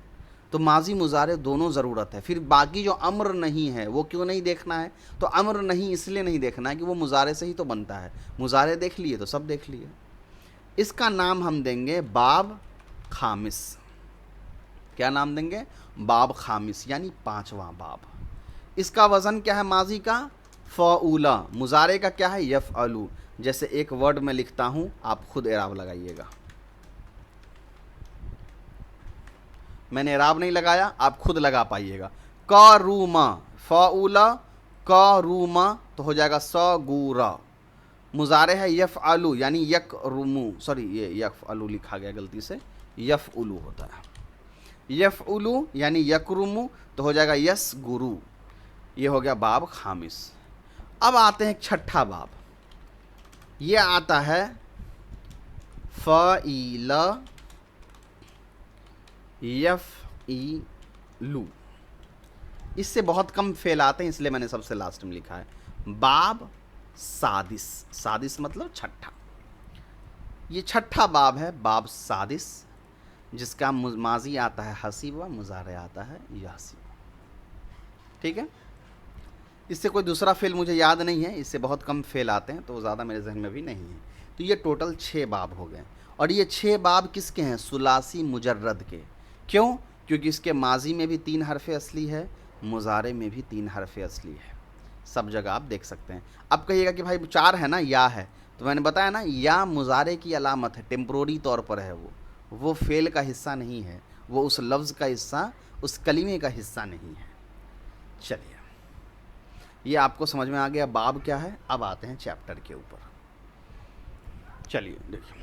تو ماضی مضارع دونوں ضرورت ہے۔ پھر باقی جو امر نہیں ہے وہ کیوں نہیں دیکھنا ہے؟ تو امر نہیں اس لیے نہیں دیکھنا ہے کہ وہ مضارع سے ہی تو بنتا ہے، مضارع دیکھ لیے تو سب دیکھ لیے۔ اس کا نام ہم دیں گے باب خامس۔ کیا نام دیں گے؟ باب خامس، یعنی 5واں باب۔ اس کا وزن کیا ہے ماضی کا؟ فعولا مضارع کا کیا ہے یفعلو. جیسے ایک ورڈ میں لکھتا ہوں, آپ خود اعراب لگائیے گا. میں نے اعراب نہیں لگایا, آپ خود لگا پائیے گا. کاروما فعولا کاروما تو ہو جائے گا سگورا. مضارع ہے یفعلو یعنی یکرمو, سوری یہ یفعلو لکھا گیا غلطی سے, یفعلو ہوتا ہے. یفعلو یعنی یکرمو تو ہو جائے گا یس گرو. یہ ہو گیا باب خامس. اب آتے ہیں ایک چھٹا باب, یہ آتا ہے فعیل یفعلو. اس سے بہت کم فعل آتے ہیں, اس لیے میں نے سب سے لاسٹ میں لکھا ہے. باب سادس, سادس مطلب چھٹا. یہ چھٹا باب ہے, باب سادس, جس کا ماضی آتا ہے حسیبہ, مضارع آتا ہے یحسب. ٹھیک ہے, اس سے کوئی دوسرا فعل مجھے یاد نہیں ہے, اس سے بہت کم فعل آتے ہیں تو وہ زیادہ میرے ذہن میں بھی نہیں ہے. تو یہ ٹوٹل 6 باب ہو گئے, اور یہ 6 باب کس کے ہیں؟ ثلاثی مجرد کے. کیوں؟ کیونکہ اس کے ماضی میں بھی 3 حرف اصلی ہے, مضارع میں بھی 3 حرف اصلی ہے. سب جگہ آپ دیکھ سکتے ہیں. اب کہیے گا کہ بھائی 4 ہے نا, یا ہے, تو میں نے بتایا نا یا مضارع کی علامت ہے, ٹیمپروری طور پر ہے, وہ فعل کا حصہ نہیں ہے, وہ اس لفظ کا حصہ, اس کلمے کا حصہ نہیں ہے. چلیے, یہ آپ کو سمجھ میں آ گیا باب کیا ہے. اب آتے ہیں چیپٹر کے اوپر. چلیے دیکھیں,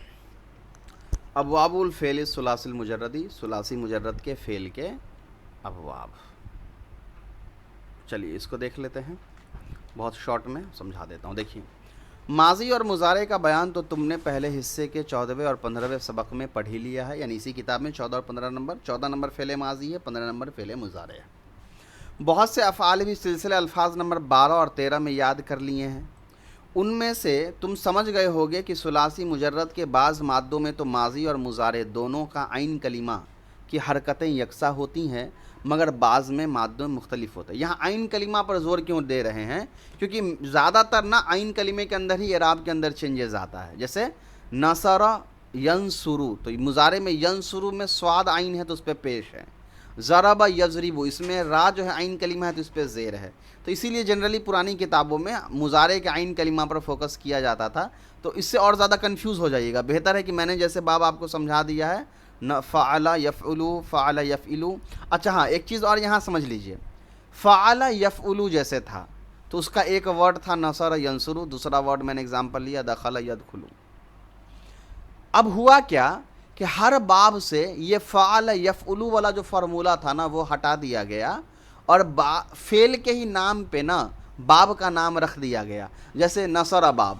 ابواب الفعل الثلاثی المجردی, ثلاثی مجرد کے فعل کے ابواب. چلیے اس کو دیکھ لیتے ہیں, بہت شارٹ میں سمجھا دیتا ہوں. دیکھیے, ماضی اور مضارع کا بیان تو تم نے پہلے حصے کے 14ویں اور 15ویں سبق میں پڑھ ہی لیا ہے, یعنی اسی کتاب میں 14 اور 15 نمبر, 14 نمبر فعل ماضی ہے, 15 نمبر فعل مضارع ہے. بہت سے افعال بھی سلسلہ الفاظ نمبر 12 اور 13 میں یاد کر لیے ہیں. ان میں سے تم سمجھ گئے ہوگے کہ ثلاثی مجرد کے بعض مادوں میں تو ماضی اور مضارع دونوں کا عین کلمہ کی حرکتیں یکساں ہوتی ہیں, مگر بعض میں مادوں مختلف ہوتا ہے. یہاں عین کلمہ پر زور کیوں دے رہے ہیں؟ کیونکہ زیادہ تر نا عین کلمے کے اندر ہی اعراب کے اندر چینجز آتا ہے. جیسے نصر ینصرو, تو مضارع میں ینصرو میں سواد عین ہے تو اس پہ پیش ہے. ضرب یضرب, اس میں را جو ہے عین کلمہ ہے تو اس پہ زیر ہے. تو اسی لیے جنرلی پرانی کتابوں میں مضارع کے عین کلمہ پر فوکس کیا جاتا تھا. تو اس سے اور زیادہ کنفیوز ہو جائے گا. بہتر ہے کہ میں نے جیسے باب آپ کو سمجھا دیا ہے, فعل یفعلو فعل یفعلو. اچھا ہاں, ایک چیز اور یہاں سمجھ لیجئے, فعل یفعلو جیسے تھا تو اس کا ایک ورڈ تھا نصر ینصرو, دوسرا ورڈ میں نے اگزامپل لیا دخل یدخلو. اب ہوا کیا کہ ہر باب سے یہ فعل یفعلو والا جو فارمولہ تھا نا وہ ہٹا دیا گیا, اور فعل کے ہی نام پہ نا باب کا نام رکھ دیا گیا. جیسے نصر باب,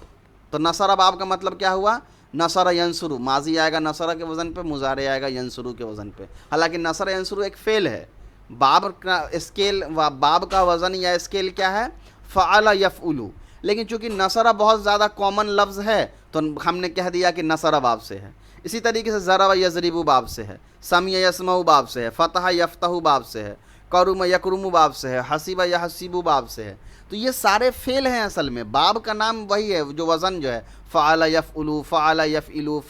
تو نصر باب کا مطلب کیا ہوا؟ نصر ینصرو, ماضی آئے گا نصر کے وزن پہ, مضارع آئے گا ینصرو کے وزن پہ. حالانکہ نصر ینصرو ایک فعل ہے, باب کا اسکیل, باب کا وزن یا اسکیل کیا ہے؟ فعل یفعلو. لیکن چونکہ نصر بہت زیادہ کامن لفظ ہے تو ہم نے کہہ دیا کہ نصر باب سے ہے. اسی طریقے سے ضرب یضرب باب سے ہے, سمع یسمع باب سے ہے, فتح یفتح باب سے ہے, کرم یکرم باب سے ہے, حسب یحسب باب سے ہے. تو یہ سارے فعل ہیں, اصل میں باب کا نام وہی ہے جو وزن جو ہے فعل یفعلو, فعل یفعلو,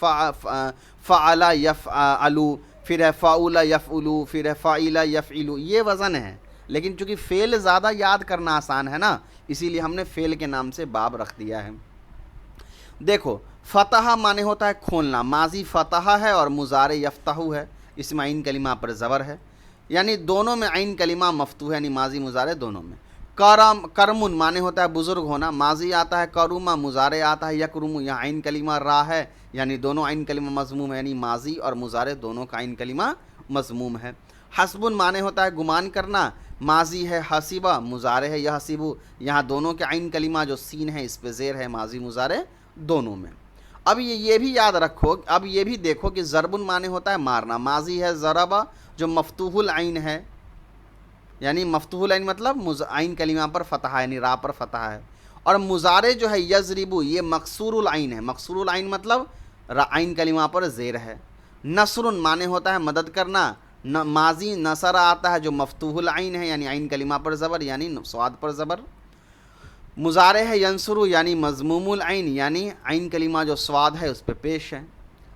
فعل یفعلو, پھر ہے فعول یفعلو, پھر ہے فعل یفعلو, یہ وزن ہے. لیکن چونکہ فعل زیادہ یاد کرنا آسان ہے نا, اسی لیے ہم نے فعل کے نام سے باب رکھ دیا ہے. دیکھو, فتح معنی ہوتا ہے کھولنا, ماضی فتح ہے اور مضارع یفتح ہے, اس میں عین کلمہ پر زبر ہے, یعنی دونوں میں عین کلمہ مفتوح ہے, یعنی ماضی مضارع دونوں میں. کرمن معنی ہوتا ہے بزرگ ہونا, ماضی آتا ہے کروما, مضارع آتا ہے یکرم, یہاں عین کلمہ را ہے, یعنی دونوں عین کلمہ مضموم ہے, یعنی ماضی اور مضارع دونوں کا عین کلمہ مضموم ہے. حسبن معنی ہوتا ہے گمان کرنا, ماضی ہے حسیبہ, مضارع ہے یحسبو, یہاں دونوں کے عین کلمہ جو سین ہے اس پہ زیر ہے, ماضی مضارع دونوں میں. اب یہ بھی یاد رکھو, اب یہ بھی دیکھو کہ ضربن معنی ہوتا ہے مارنا, ماضی ہے ضربہ جو مفتوح العین ہے, یعنی مفتوح العین مطلب عین کلمہ پر فتح ہے, یعنی را پر فتح ہے. اور مضارع جو ہے یضربو, یہ مکسور العین ہے, مکسور العین مطلب عین کلمہ پر زیر ہے. نصر معنی ہوتا ہے مدد کرنا, ماضی نصر آتا ہے جو مفتوح العین ہے, یعنی عین کلمہ پر زبر, یعنی صاد پر زبر. مضارع ہے ینصرو, یعنی مضموم العین, یعنی عین کلمہ جو صاد ہے اس پہ پیش ہے.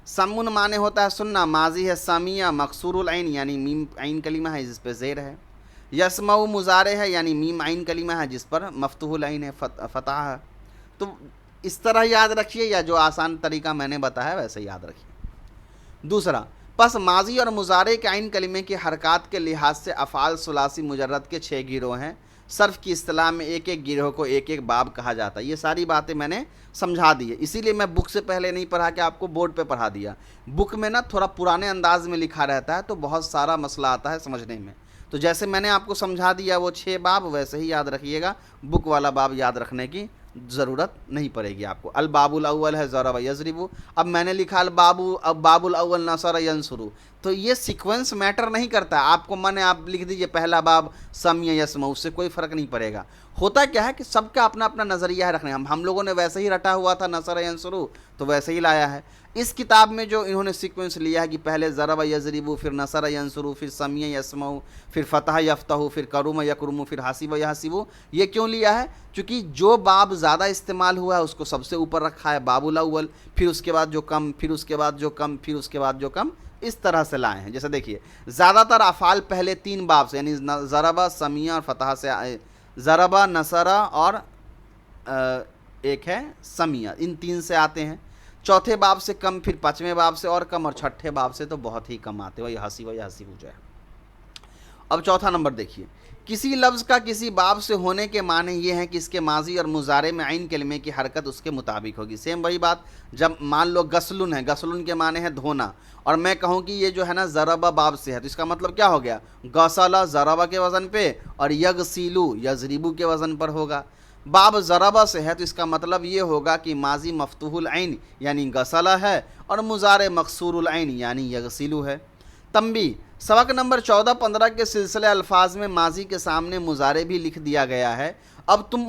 سمن معنی ہوتا ہے سننا, ماضی ہے سمیہ مکسور العین, یعنی میم عین کلمہ ہے جس پہ زیر ہے. یسمعو مضارع ہے یعنی میم عین کلمہ ہے جس پر مفتوح العین ہے، فتح ہے. تو اس طرح یاد رکھیے، یا جو آسان طریقہ میں نے بتایا ویسے یاد رکھیے. دوسرا، پس ماضی اور مضارع کے عین کلمے کی حرکات کے لحاظ سے افعال ثلاثی مجرد کے 6 گروہ ہیں. صرف کی اصطلاح میں ایک ایک گروہ کو ایک ایک باب کہا جاتا ہے. یہ ساری باتیں میں نے سمجھا دی ہے، اسی لیے میں بک سے پہلے نہیں پڑھا کہ آپ کو بورڈ پہ پڑھا دیا. بک میں نا تھوڑا پرانے انداز میں لکھا رہتا ہے تو بہت سارا مسئلہ آتا ہے سمجھنے میں. تو جیسے میں نے آپ کو سمجھا دیا وہ 6 باب، ویسے ہی یاد رکھیے گا. بک والا باب یاد رکھنے کی ضرورت نہیں پڑے گی آپ کو. الباب الاول ہے ضرب یضرب، اب میں نے لکھا باب الاول نصر ینصر، تو یہ سیکوینس میٹر نہیں کرتا. آپ کو آپ لکھ دیجئے پہلا باب سمع یسمع، اس سے کوئی فرق نہیں پڑے گا. ہوتا کیا ہے کہ سب کا اپنا اپنا نظریہ ہے رکھنے. ہم لوگوں نے ویسے ہی رٹا ہوا تھا نصر ینصر، تو ویسے ہی لایا ہے. اس کتاب میں جو انہوں نے سیکوینس لیا ہے کہ پہلے ضرب یضرب، پھر نصر ینصر، پھر سمع یسمع، پھر فتح یفتح، پھر کرم یکرم، پھر حسب یحسب، یہ کیوں لیا ہے؟ چونکہ جو باب زیادہ استعمال ہوا ہے اس کو سب سے اوپر رکھا ہے، باب الاول، پھر اس کے بعد جو کم، پھر اس کے بعد جو کم، پھر اس کے بعد جو کم، اس طرح سے لائے ہیں. جیسے دیکھیے زیادہ تر افعال پہلے 3 باب سے، یعنی ضرب، سمع اور فتح سے، ضرب، نصر اور ایک ہے سمع، ان 3 سے آتے ہیں. چوتھے باب سے کم، پھر 5ویں باب سے اور کم، اور چھٹے باب سے تو بہت ہی کم آتے. وہی حسیب جو ہے. اب چوتھا نمبر دیکھیے، کسی لفظ کا کسی باب سے ہونے کے معنی یہ ہیں کہ اس کے ماضی اور مضارع میں عین کلمے کی حرکت اس کے مطابق ہوگی. سیم وہی بات، جب مان لو غسلن ہے، غسلن کے معنی ہے دھونا، اور میں کہوں کہ یہ جو ہے نا ضرب باب سے ہے، تو اس کا مطلب کیا ہو گیا؟ غسل ضرب کے وزن پہ، اور یغسل یضرب کے وزن پر ہوگا. باب ضرب سے ہے تو اس کا مطلب یہ ہوگا کہ ماضی مفتوح العین یعنی غسل ہے، اور مضارع مکسور العین یعنی یغسل ہے. تنبیہ، سبق نمبر 14-15 کے سلسلے الفاظ میں ماضی کے سامنے مضارع بھی لکھ دیا گیا ہے. اب تم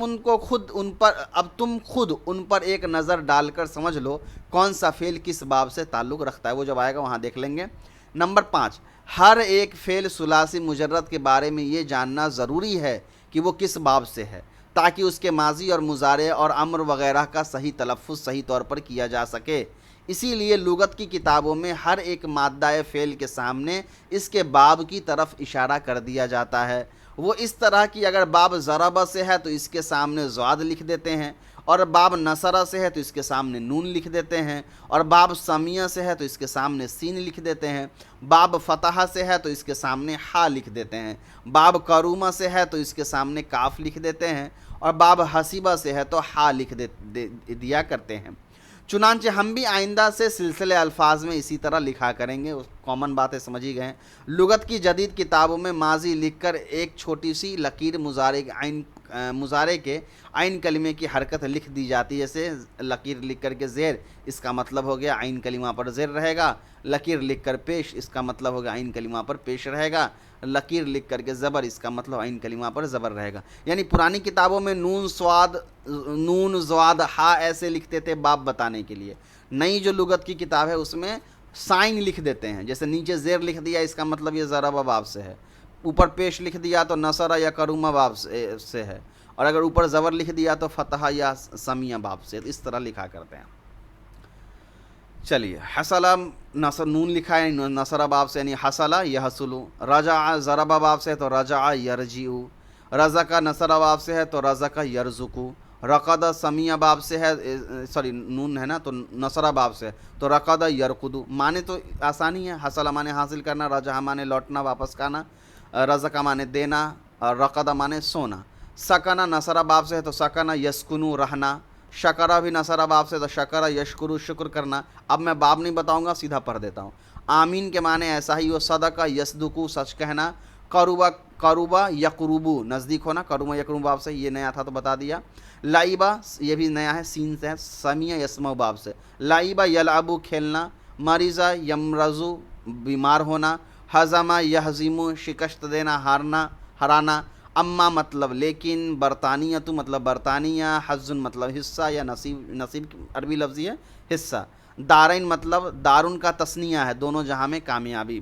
خود ان پر ایک نظر ڈال کر سمجھ لو کون سا فعل کس باب سے تعلق رکھتا ہے. وہ جب آئے گا وہاں دیکھ لیں گے. نمبر 5، ہر ایک فعل ثلاثی مجرد کے بارے میں یہ جاننا ضروری ہے کہ وہ کس باب سے ہے، تاکہ اس کے ماضی اور مضارع اور امر وغیرہ کا صحیح تلفظ صحیح طور پر کیا جا سکے. اسی لیے لغت کی کتابوں میں ہر ایک مادہ فعل کے سامنے اس کے باب کی طرف اشارہ کر دیا جاتا ہے. وہ اس طرح کہ اگر باب ضرب سے ہے تو اس کے سامنے ضاد لکھ دیتے ہیں، اور باب نصر سے ہے تو اس کے سامنے نون لکھ دیتے ہیں، اور باب سمع سے ہے تو اس کے سامنے سین لکھ دیتے ہیں، باب فتح سے ہے تو اس کے سامنے ہا لکھ دیتے ہیں، باب کرومہ سے ہے تو اس کے سامنے کاف لکھ دیتے ہیں، اور باب حسیبہ سے ہے تو ہا لکھ دیا کرتے ہیں. چنانچہ ہم بھی آئندہ سے سلسلے الفاظ میں اسی طرح لکھا کریں گے. کامن باتیں سمجھی گئے ہیں. لغت کی جدید کتابوں میں ماضی لکھ کر ایک چھوٹی سی لکیر مضارع کے عین کلمے کی حرکت لکھ دی جاتی ہے. جیسے لکیر لکھ کر کے زیر، اس کا مطلب ہو گیا عین کلمہ پر زیر رہے گا. لکیر لکھ کر پیش، اس کا مطلب ہو گیا عین کلمہ پر پیش رہے گا. لکیر لکھ کر کے زبر، اس کا مطلب عین کلمہ پر زبر رہے گا. یعنی پرانی کتابوں میں نون ضاد ہا ایسے لکھتے تھے باب بتانے کے لیے. نئی جو لغت کی کتاب ہے اس میں سائن لکھ دیتے ہیں. جیسے نیچے زیر لکھ دیا، اس کا مطلب یہ ضرب باب سے ہے. اوپر پیش لکھ دیا تو نصر یا کرومہ باب سے ہے، اور اگر اوپر زبر لکھ دیا تو فتح یا سمع باب سے. اس طرح لکھا کرتے ہیں. چلیے، حصل نون لکھا ہے نصر باب سے یعنی حصل یحصل. رجع ضرب باب سے ہے تو رجع یرجع. رزق نصر باب سے ہے تو رزق یرزق. رقد سمع باب سے ہے، نون ہے نا تو نصر باب سے ہے تو رقد یرقد. معنی تو آسانی ہے. حصل معنی حاصل کرنا، رجع معنی لوٹنا واپس کرنا، رزق معنی دینا، اور رقد معنی سونا. سکن نصر باب سے ہے تو سکن یسکن رہنا. شکرہ بھی نصر باب سے تو شکرہ یشکر شکر کرنا. اب میں باب نہیں بتاؤں گا، سیدھا پڑھ دیتا ہوں. آمین کے معنی ایسا ہی ہو. صدقہ یصدق سچ کہنا. قربہ یقربو نزدیک ہونا. قربہ یقربو باب سے، یہ نیا تھا تو بتا دیا. لعبہ یہ بھی نیا ہے، سین سے ہے. سمع یسمع باب سے. لعبہ یلعبو کھیلنا. مریضہ یمرضو بیمار ہونا. ہزمہ یہزم شکست دینا، ہرانا. اما مطلب لیکن. برطانیہ مطلب برطانیہ. حزن مطلب حصہ یا نصیب عربی لفظی ہے حصہ. دارین مطلب دارن کا تثنیہ ہے، دونوں جہاں میں کامیابی.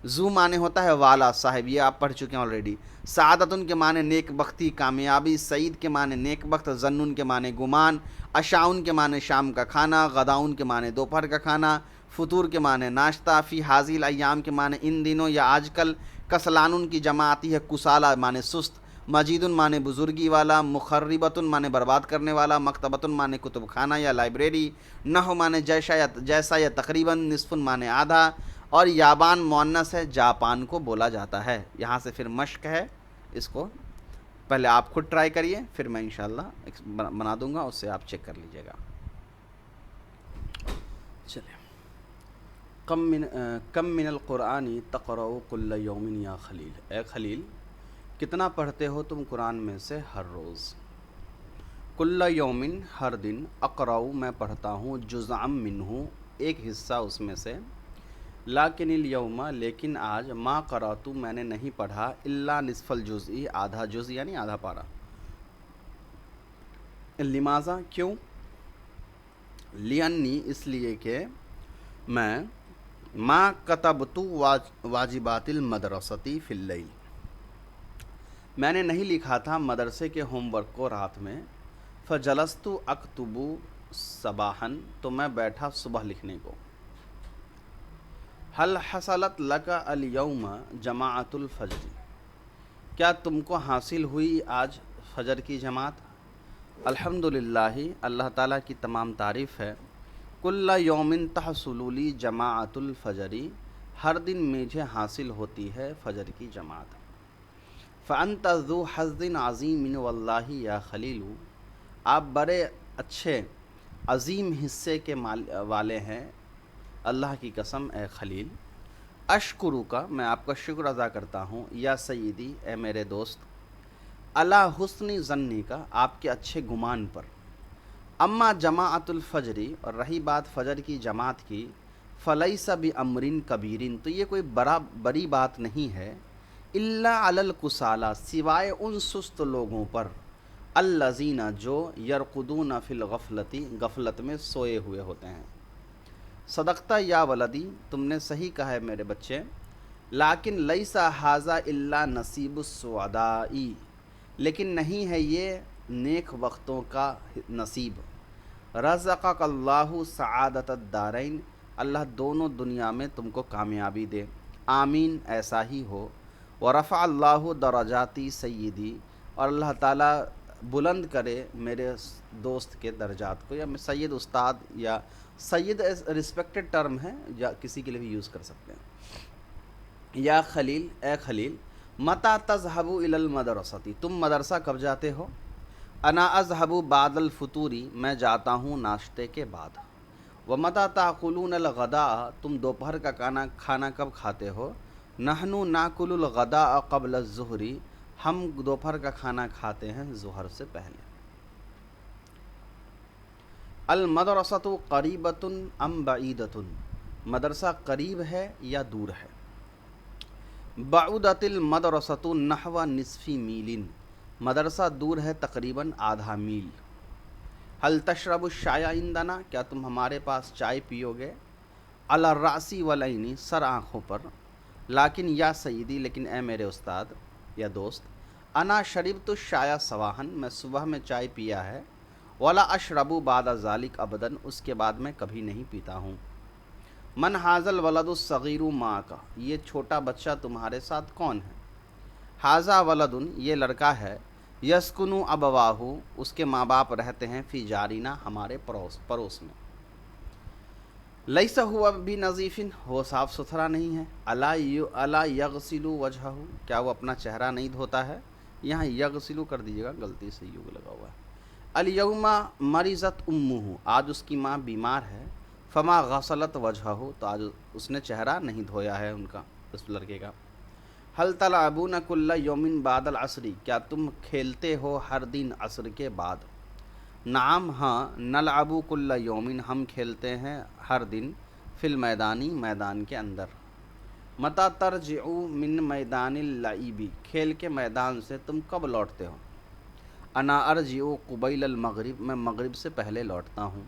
ذو معنی ہوتا ہے والا، صاحب، یہ آپ پڑھ چکے ہیں آلریڈی. سعادتن کے معنی نیک بختی، کامیابی. سعید کے معنی نیک بخت. ظنن کے معنی گمان. عشاؤن کے معنی شام کا کھانا. غداؤن کے معنی دوپہر کا کھانا. فطور کے معنی ناشتہ. فی حاضی الایام کے معنی ان دنوں یا آج کل. کسلانن کی جمع آتی ہے کسالہ معنی سست، مجیدن معنی بزرگی والا، مخربتن معنی برباد کرنے والا، مکتبتن معنی کتب خانہ یا لائبریری، نحو معنی جیسا یا تقریباً، نصفن معنی آدھا، اور یابان مؤنث ہے، جاپان کو بولا جاتا ہے۔ یہاں سے پھر مشق ہے، اس کو پہلے آپ خود ٹرائی کریے، پھر میں انشاءاللہ بنا دوں گا، اس سے آپ چیک کر لیجئے گا۔ چلیں، کم من القرآن تقرؤ کل یوم یا خلیل، اے خلیل کتنا پڑھتے ہو تم قرآن میں سے ہر روز؟ کل یومن ہر دن، اقرؤ میں پڑھتا ہوں، جزءا منہ ایک حصہ اس میں سے، لیکن الیوم لیکن آج، ما قرأتو میں نے نہیں پڑھا، الا نصف الجزء آدھا جز یعنی آدھا پارہ۔ لماذا کیوں؟ لأنی اس لیے کہ میں ما کتبتو واجبات المدرستی فی اللیل، میں نے نہیں لکھا تھا مدرسے کے ہوم ورک کو رات میں، فجلست اکتب صباحا تو میں بیٹھا صبح لکھنے کو۔ حل حصلت لک الیوم جماعت الفجر، کیا تم کو حاصل ہوئی آج فجر کی جماعت؟ الحمدللہ اللہ تعالیٰ کی تمام تعریف ہے، کل یومن تحصل لی جماعت الفجر، ہر دن مجھے حاصل ہوتی ہے فجر کی جماعت۔ فانت ذو حظ عظیم واللہ یا خلیل، آپ بڑے اچھے عظیم حصے کے والے ہیں اللہ کی قسم اے خلیل۔ اشکرو کا میں آپ کا شکر ادا کرتا ہوں، یا سیدی اے میرے دوست، علی حسن ظنی کا آپ کے اچھے گمان پر۔ اما جماعت الفجری، اور رہی بات فجر کی جماعت کی، فلیس بامر کبیر، تو یہ کوئی بڑی بات نہیں ہے، الا علی الکسالى سوائے ان سست لوگوں پر، الذین جو یرقدون فی الغفلۃ غفلت میں سوئے ہوئے ہوتے ہیں۔ صدقتہ یا ولدی، تم نے صحیح کہا ہے میرے بچے، لیکن لیس ھذا الا نصیب السعداء، لیکن نہیں ہے یہ نیک وقتوں کا نصیب۔ رزقک اللہ سعادت الدارین، اللہ دونوں دنیا میں تم کو کامیابی دے، آمین ایسا ہی ہو۔ ورفع اللہ درجاتی سیدی، اور اللہ تعالیٰ بلند کرے میرے دوست کے درجات کو، یا سید استاد یا سید رسپیکٹڈ ٹرم ہے، یا کسی کے لیے بھی یوز کر سکتے ہیں۔ یا خلیل اے خلیل، متی تذهب الی المدرسۃ، تم مدرسہ کب جاتے ہو؟ انا اذهب بعد الفطور، میں جاتا ہوں ناشتے کے بعد۔ ومتی تاکلون الغداء، تم دوپہر کا کھانا کب کھاتے ہو؟ نحن ناکل الغداء قبل الظہر، ہم دوپہر کا کھانا کھاتے ہیں ظہر سے پہلے۔ المدرسۃ قریبۃ ام بعیدۃ، مدرسہ قریب ہے یا دور ہے؟ بعدت المدرسۃ نحو نصف میل، مدرسہ دور ہے تقریباً آدھا میل۔ هل تشرب الشائی عندنا، کیا تم ہمارے پاس چائے پیو گے؟ علی الرأس والعین، سر آنکھوں پر۔ لیکن یا سیدی، لیکن اے میرے استاد یا دوست، انا شربت الشائی صباحا، میں صبح میں چائے پیا ہے، ولا اشرب بعد ذلک ابدا، اس کے بعد میں کبھی نہیں پیتا ہوں۔ من ھذا الولد الصغیر معک، یہ چھوٹا بچہ تمہارے ساتھ کون ہے؟ ھذا ولد، یہ لڑکا ہے، یسکن ابواہ، اس کے ماں باپ رہتے ہیں، فی جارنا، ہمارے پڑوس میں۔ لیس ہوا بنظیف، وہ صاف ستھرا نہیں ہے۔ الا یغسل وجہہ، کیا وہ اپنا چہرہ نہیں دھوتا ہے؟ یہاں یغسل کر دیجیے گا، غلطی سے یوں لگا ہوا ہے۔ الیوم مریضت امہ، آج اس کی ماں بیمار ہے، فما غسلت وجہہ، تو آج اس نے چہرہ نہیں دھویا ہے ان کا، اس لڑکے کا۔ حل تلعبون کل یوم بعد العصر، کیا تم کھیلتے ہو ہر دن عصر کے بعد؟ نعم ہاں، نلعب کل یوم، ہم کھیلتے ہیں ہر دن، فی المیدانی، میدان کے اندر۔ متی ترجع من میدان اللعب، کھیل کے میدان سے تم کب لوٹتے ہو؟ انا ارجع قبیل المغرب، میں مغرب سے پہلے لوٹتا ہوں۔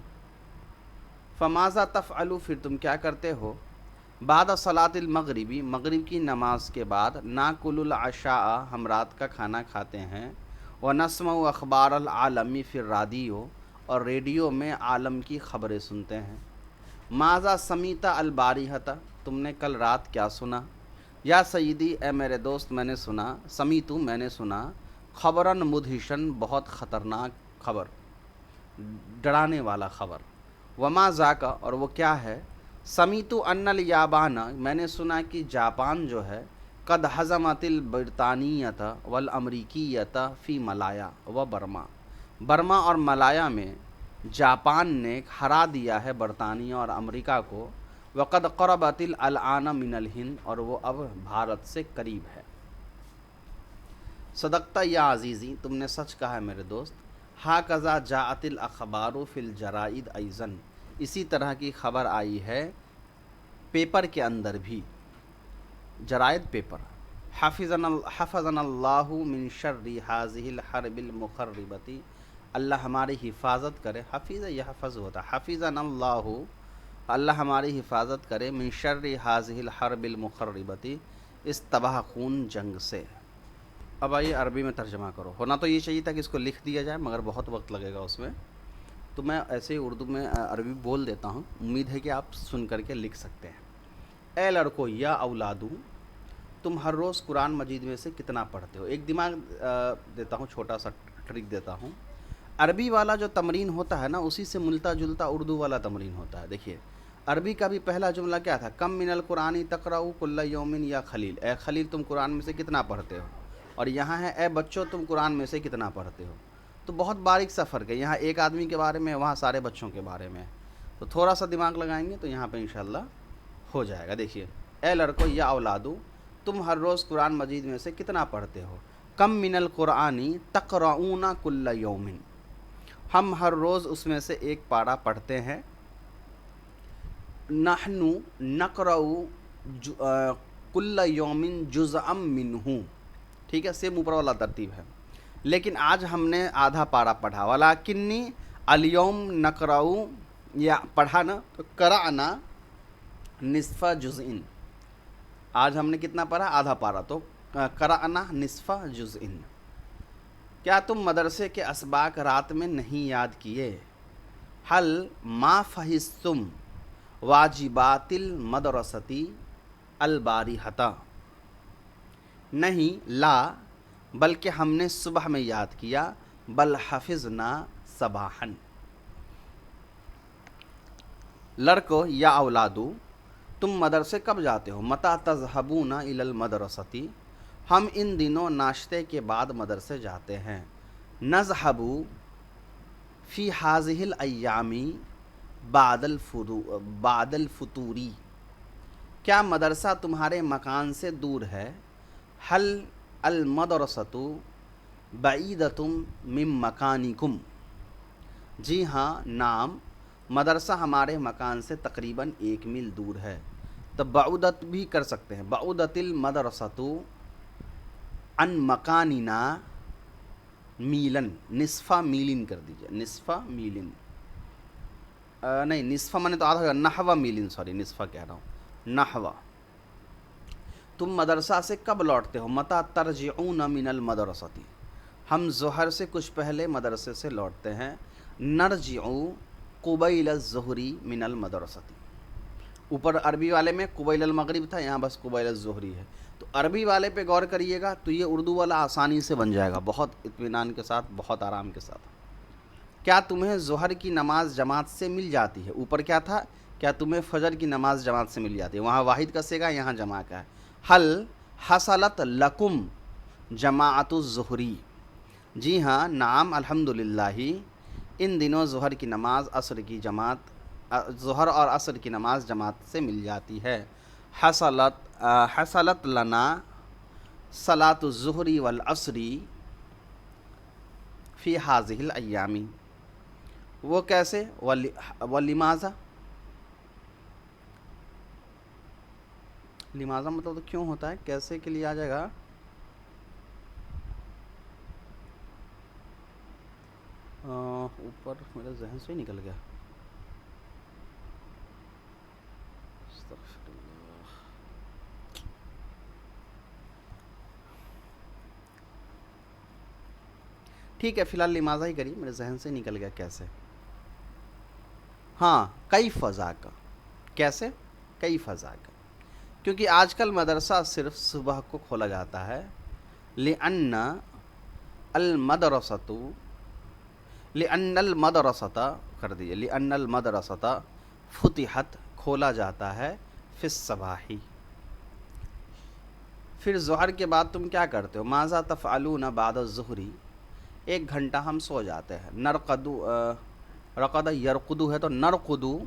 فماذا تفعل، پھر تم کیا کرتے ہو؟ بعد صلاۃ المغرب، مغرب کی نماز کے بعد، ناکل العشاء، ہم رات کا کھانا کھاتے ہیں، ونسمع اخبار العالم فی الرادیو، اور ریڈیو میں عالم کی خبریں سنتے ہیں۔ ماذا سمیت البارحۃ، تم نے کل رات کیا سنا؟ یا سیدی اے میرے دوست میں نے سنا، سمیتو میں نے سنا، خبرن مدہشن بہت خطرناک خبر، ڈرانے والا خبر، وما ذاکا اور وہ کیا ہے، سمیتو ان الیابان میں نے سنا کہ جاپان جو ہے، قد حزمت البرطانیت والامریکیت فی ملایا و برما، برما اور ملایا میں جاپان نے ہرا دیا ہے برطانیہ اور امریکہ کو، وقد قربت الان من الہند اور وہ اب بھارت سے قریب ہے۔ صدقتا یا عزیزی تم نے سچ کہا ہے میرے دوست، ہاکذا جاءت الاخبار فی الجرائد ایضاً اسی طرح کی خبر آئی ہے پیپر کے اندر بھی، جرائد پیپر، حفظنا اللہ من شر هذه الحرب المخربۃ، اللہ ہماری حفاظت کرے، حفیظ یحفظ ہوتا، حفظنا اللہ، اللہ ہماری حفاظت کرے، من شر هذه الحرب المخربۃ اس تباہ خون جنگ سے۔ اب آئیے عربی میں ترجمہ کرو، ہونا تو یہ چاہیے تھا کہ اس کو لکھ دیا جائے مگر بہت وقت لگے گا اس میں، تو میں ایسے ہی اردو میں عربی بول دیتا ہوں، امید ہے کہ آپ سن کر کے لکھ سکتے ہیں۔ اے لڑکو یا اولادو تم ہر روز قرآن مجید میں سے کتنا پڑھتے ہو؟ ایک دماغ دیتا ہوں، چھوٹا سا ٹرک دیتا ہوں، عربی والا جو تمرین ہوتا ہے نا اسی سے ملتا جلتا اردو والا تمرین ہوتا ہے۔ دیکھیے عربی کا بھی پہلا جملہ کیا تھا، کم من القرآن تقرأ کل یوم یا خلیل، اے خلیل تم قرآن میں سے کتنا پڑھتے ہو، اور یہاں ہے اے بچوں تم قرآن میں سے کتنا پڑھتے ہو، تو بہت باریک سا فرق ہے، یہاں ایک آدمی کے بارے میں، وہاں سارے بچوں کے بارے میں، تو تھوڑا سا دماغ لگائیں گے تو یہاں پہ انشاءاللہ ہو جائے گا۔ دیکھیے اے لڑکو یا اولادو تم ہر روز قرآن مجید میں سے کتنا پڑھتے ہو، کم من القرآن تقرؤون کل یوم، ہم ہر روز اس میں سے ایک پارہ پڑھتے ہیں، نحن نقرأ کل یوم جزءا منہ، ٹھیک ہے، سیم اوپر والا ترتیب ہے، لیکن آج ہم نے آدھا پارہ پڑھا، ولیکنی الیوم نقرأ، یا پڑھا نا تو قرأنا نصف جزء، آج ہم نے کتنا پڑھا، آدھا پارہ، تو قرأنا نصف جزء۔ کیا تم مدرسے کے اسباق رات میں نہیں یاد کیے، حل ما فحصتم واجبات المدرسۃ البارحۃ، نہیں لا بلکہ ہم نے صبح میں یاد کیا، بل حفظنا صباحا۔ لڑکو یا اولادو تم مدرسے کب جاتے ہو، متی تذهبون الی المدرسۃ، ہم ان دنوں ناشتے کے بعد مدرسے جاتے ہیں، نذهب فی هذه الایام بعد الفطور، کیا مدرسہ تمہارے مکان سے دور ہے، حل المدرسۃ بعیدۃ من مکانکم، جی ہاں نعم مدرسہ ہمارے مکان سے تقریباً 1 میل دور ہے، تو بعودت بھی کر سکتے ہیں، بعودت المدرسۃ عن مکاننا میلن، نصف میلن کر دیجئے، نصف میلن، نہیں نصف میں نے تو آدھا، نحو میلن، سوری نصف کہہ رہا ہوں، نحو۔ تم مدرسہ سے کب لوٹتے ہو، متی ترجعون من المدرسۃ، ہم ظہر سے کچھ پہلے مدرسے سے لوٹتے ہیں، نرجع قبیل الظہر من المدرسۃ، اوپر عربی والے میں قبیل المغرب تھا، یہاں بس قبیل الظہر ہے، تو عربی والے پہ غور کریے گا تو یہ اردو والا آسانی سے بن جائے گا، بہت اطمینان کے ساتھ، بہت آرام کے ساتھ۔ کیا تمہیں ظہر کی نماز جماعت سے مل جاتی ہے، اوپر کیا تھا، کیا تمہیں فجر کی نماز جماعت سے مل جاتی ہے، وہاں واحد کا صیغہ، یہاں جمع کا ہے، حل حصلت لکم جماعت الظہری، جی ہاں نعم الحمدللہ ان دنوں ظہر کی نماز عصر کی جماعت، ظہر اور عصر کی نماز جماعت سے مل جاتی ہے، حصلت لنا صلاۃ الظہر والعصر فی ہذہ الایام، وہ کیسے، ولماذا، لماذا مطلب تو کیوں ہوتا ہے، کیسے کے لیے آ جائے گا، اوپر میرے ذہن سے ہی نکل گیا، استغفر اللہ۔ ٹھیک ہے فی الحال لماذا ہی کریے، میرے ذہن سے نکل گیا کیسے، ہاں کیف ذاک، کیسے، کیف ذاک، کیونکہ آج کل مدرسہ صرف صبح کو کھولا جاتا ہے. لأن المدرسۃ لأن المدرسۃ کر دیجیے لأن المدرسۃ فتحت کھولا جاتا ہے فی الصباح. پھر ظہر کے بعد تم کیا کرتے ہو؟ ماذا تفعلون بعد الظہر، 1 گھنٹہ ہم سو جاتے ہیں. نرقدو رقد یرقدو ہے تو نرقدو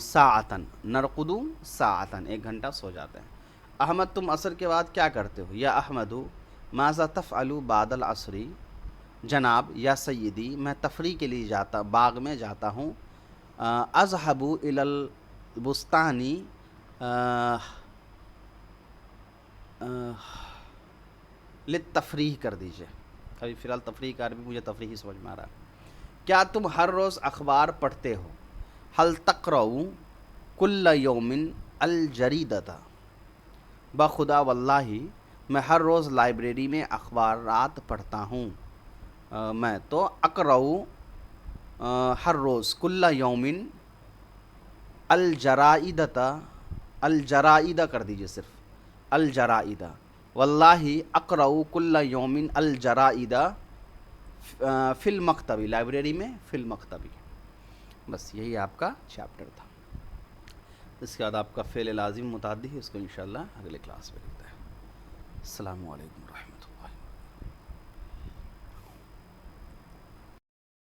ساعتن، نرقدو ساعتن 1 گھنٹہ سو جاتے ہیں. احمد تم عصر کے بعد کیا کرتے ہو؟ یا احمدو ماذا تفعل بعد العصر، جناب یا سیدی میں تفریح کے لیے باغ میں جاتا ہوں. اذهب الى البستان للتفریح کر دیجئے. ابھی فی الحال تفریح کا عربی مجھے تفریح ہی سمجھ میں آ رہا ہے. کیا تم ہر روز اخبار پڑھتے ہو؟ هل تقرأ کل یوم الجریدۃ، بخدا واللہ میں ہر روز لائبریری میں اخبارات پڑھتا ہوں. میں تو اقرأ ہر روز کل یوم الجرائدۃ، الجرائد کر دیجئے صرف الجرائد. واللہ اقرأ کل یوم الجرائد فی المکتبی، لائبریری میں فی المکتبی. بس یہی آپ کا چیپٹر تھا. اس کے بعد آپ کا فعل لازم متعدی ہے، اس کو انشاءاللہ اگلے کلاس میں دیکھتے ہیں. السلام علیکم ورحمۃ اللہ.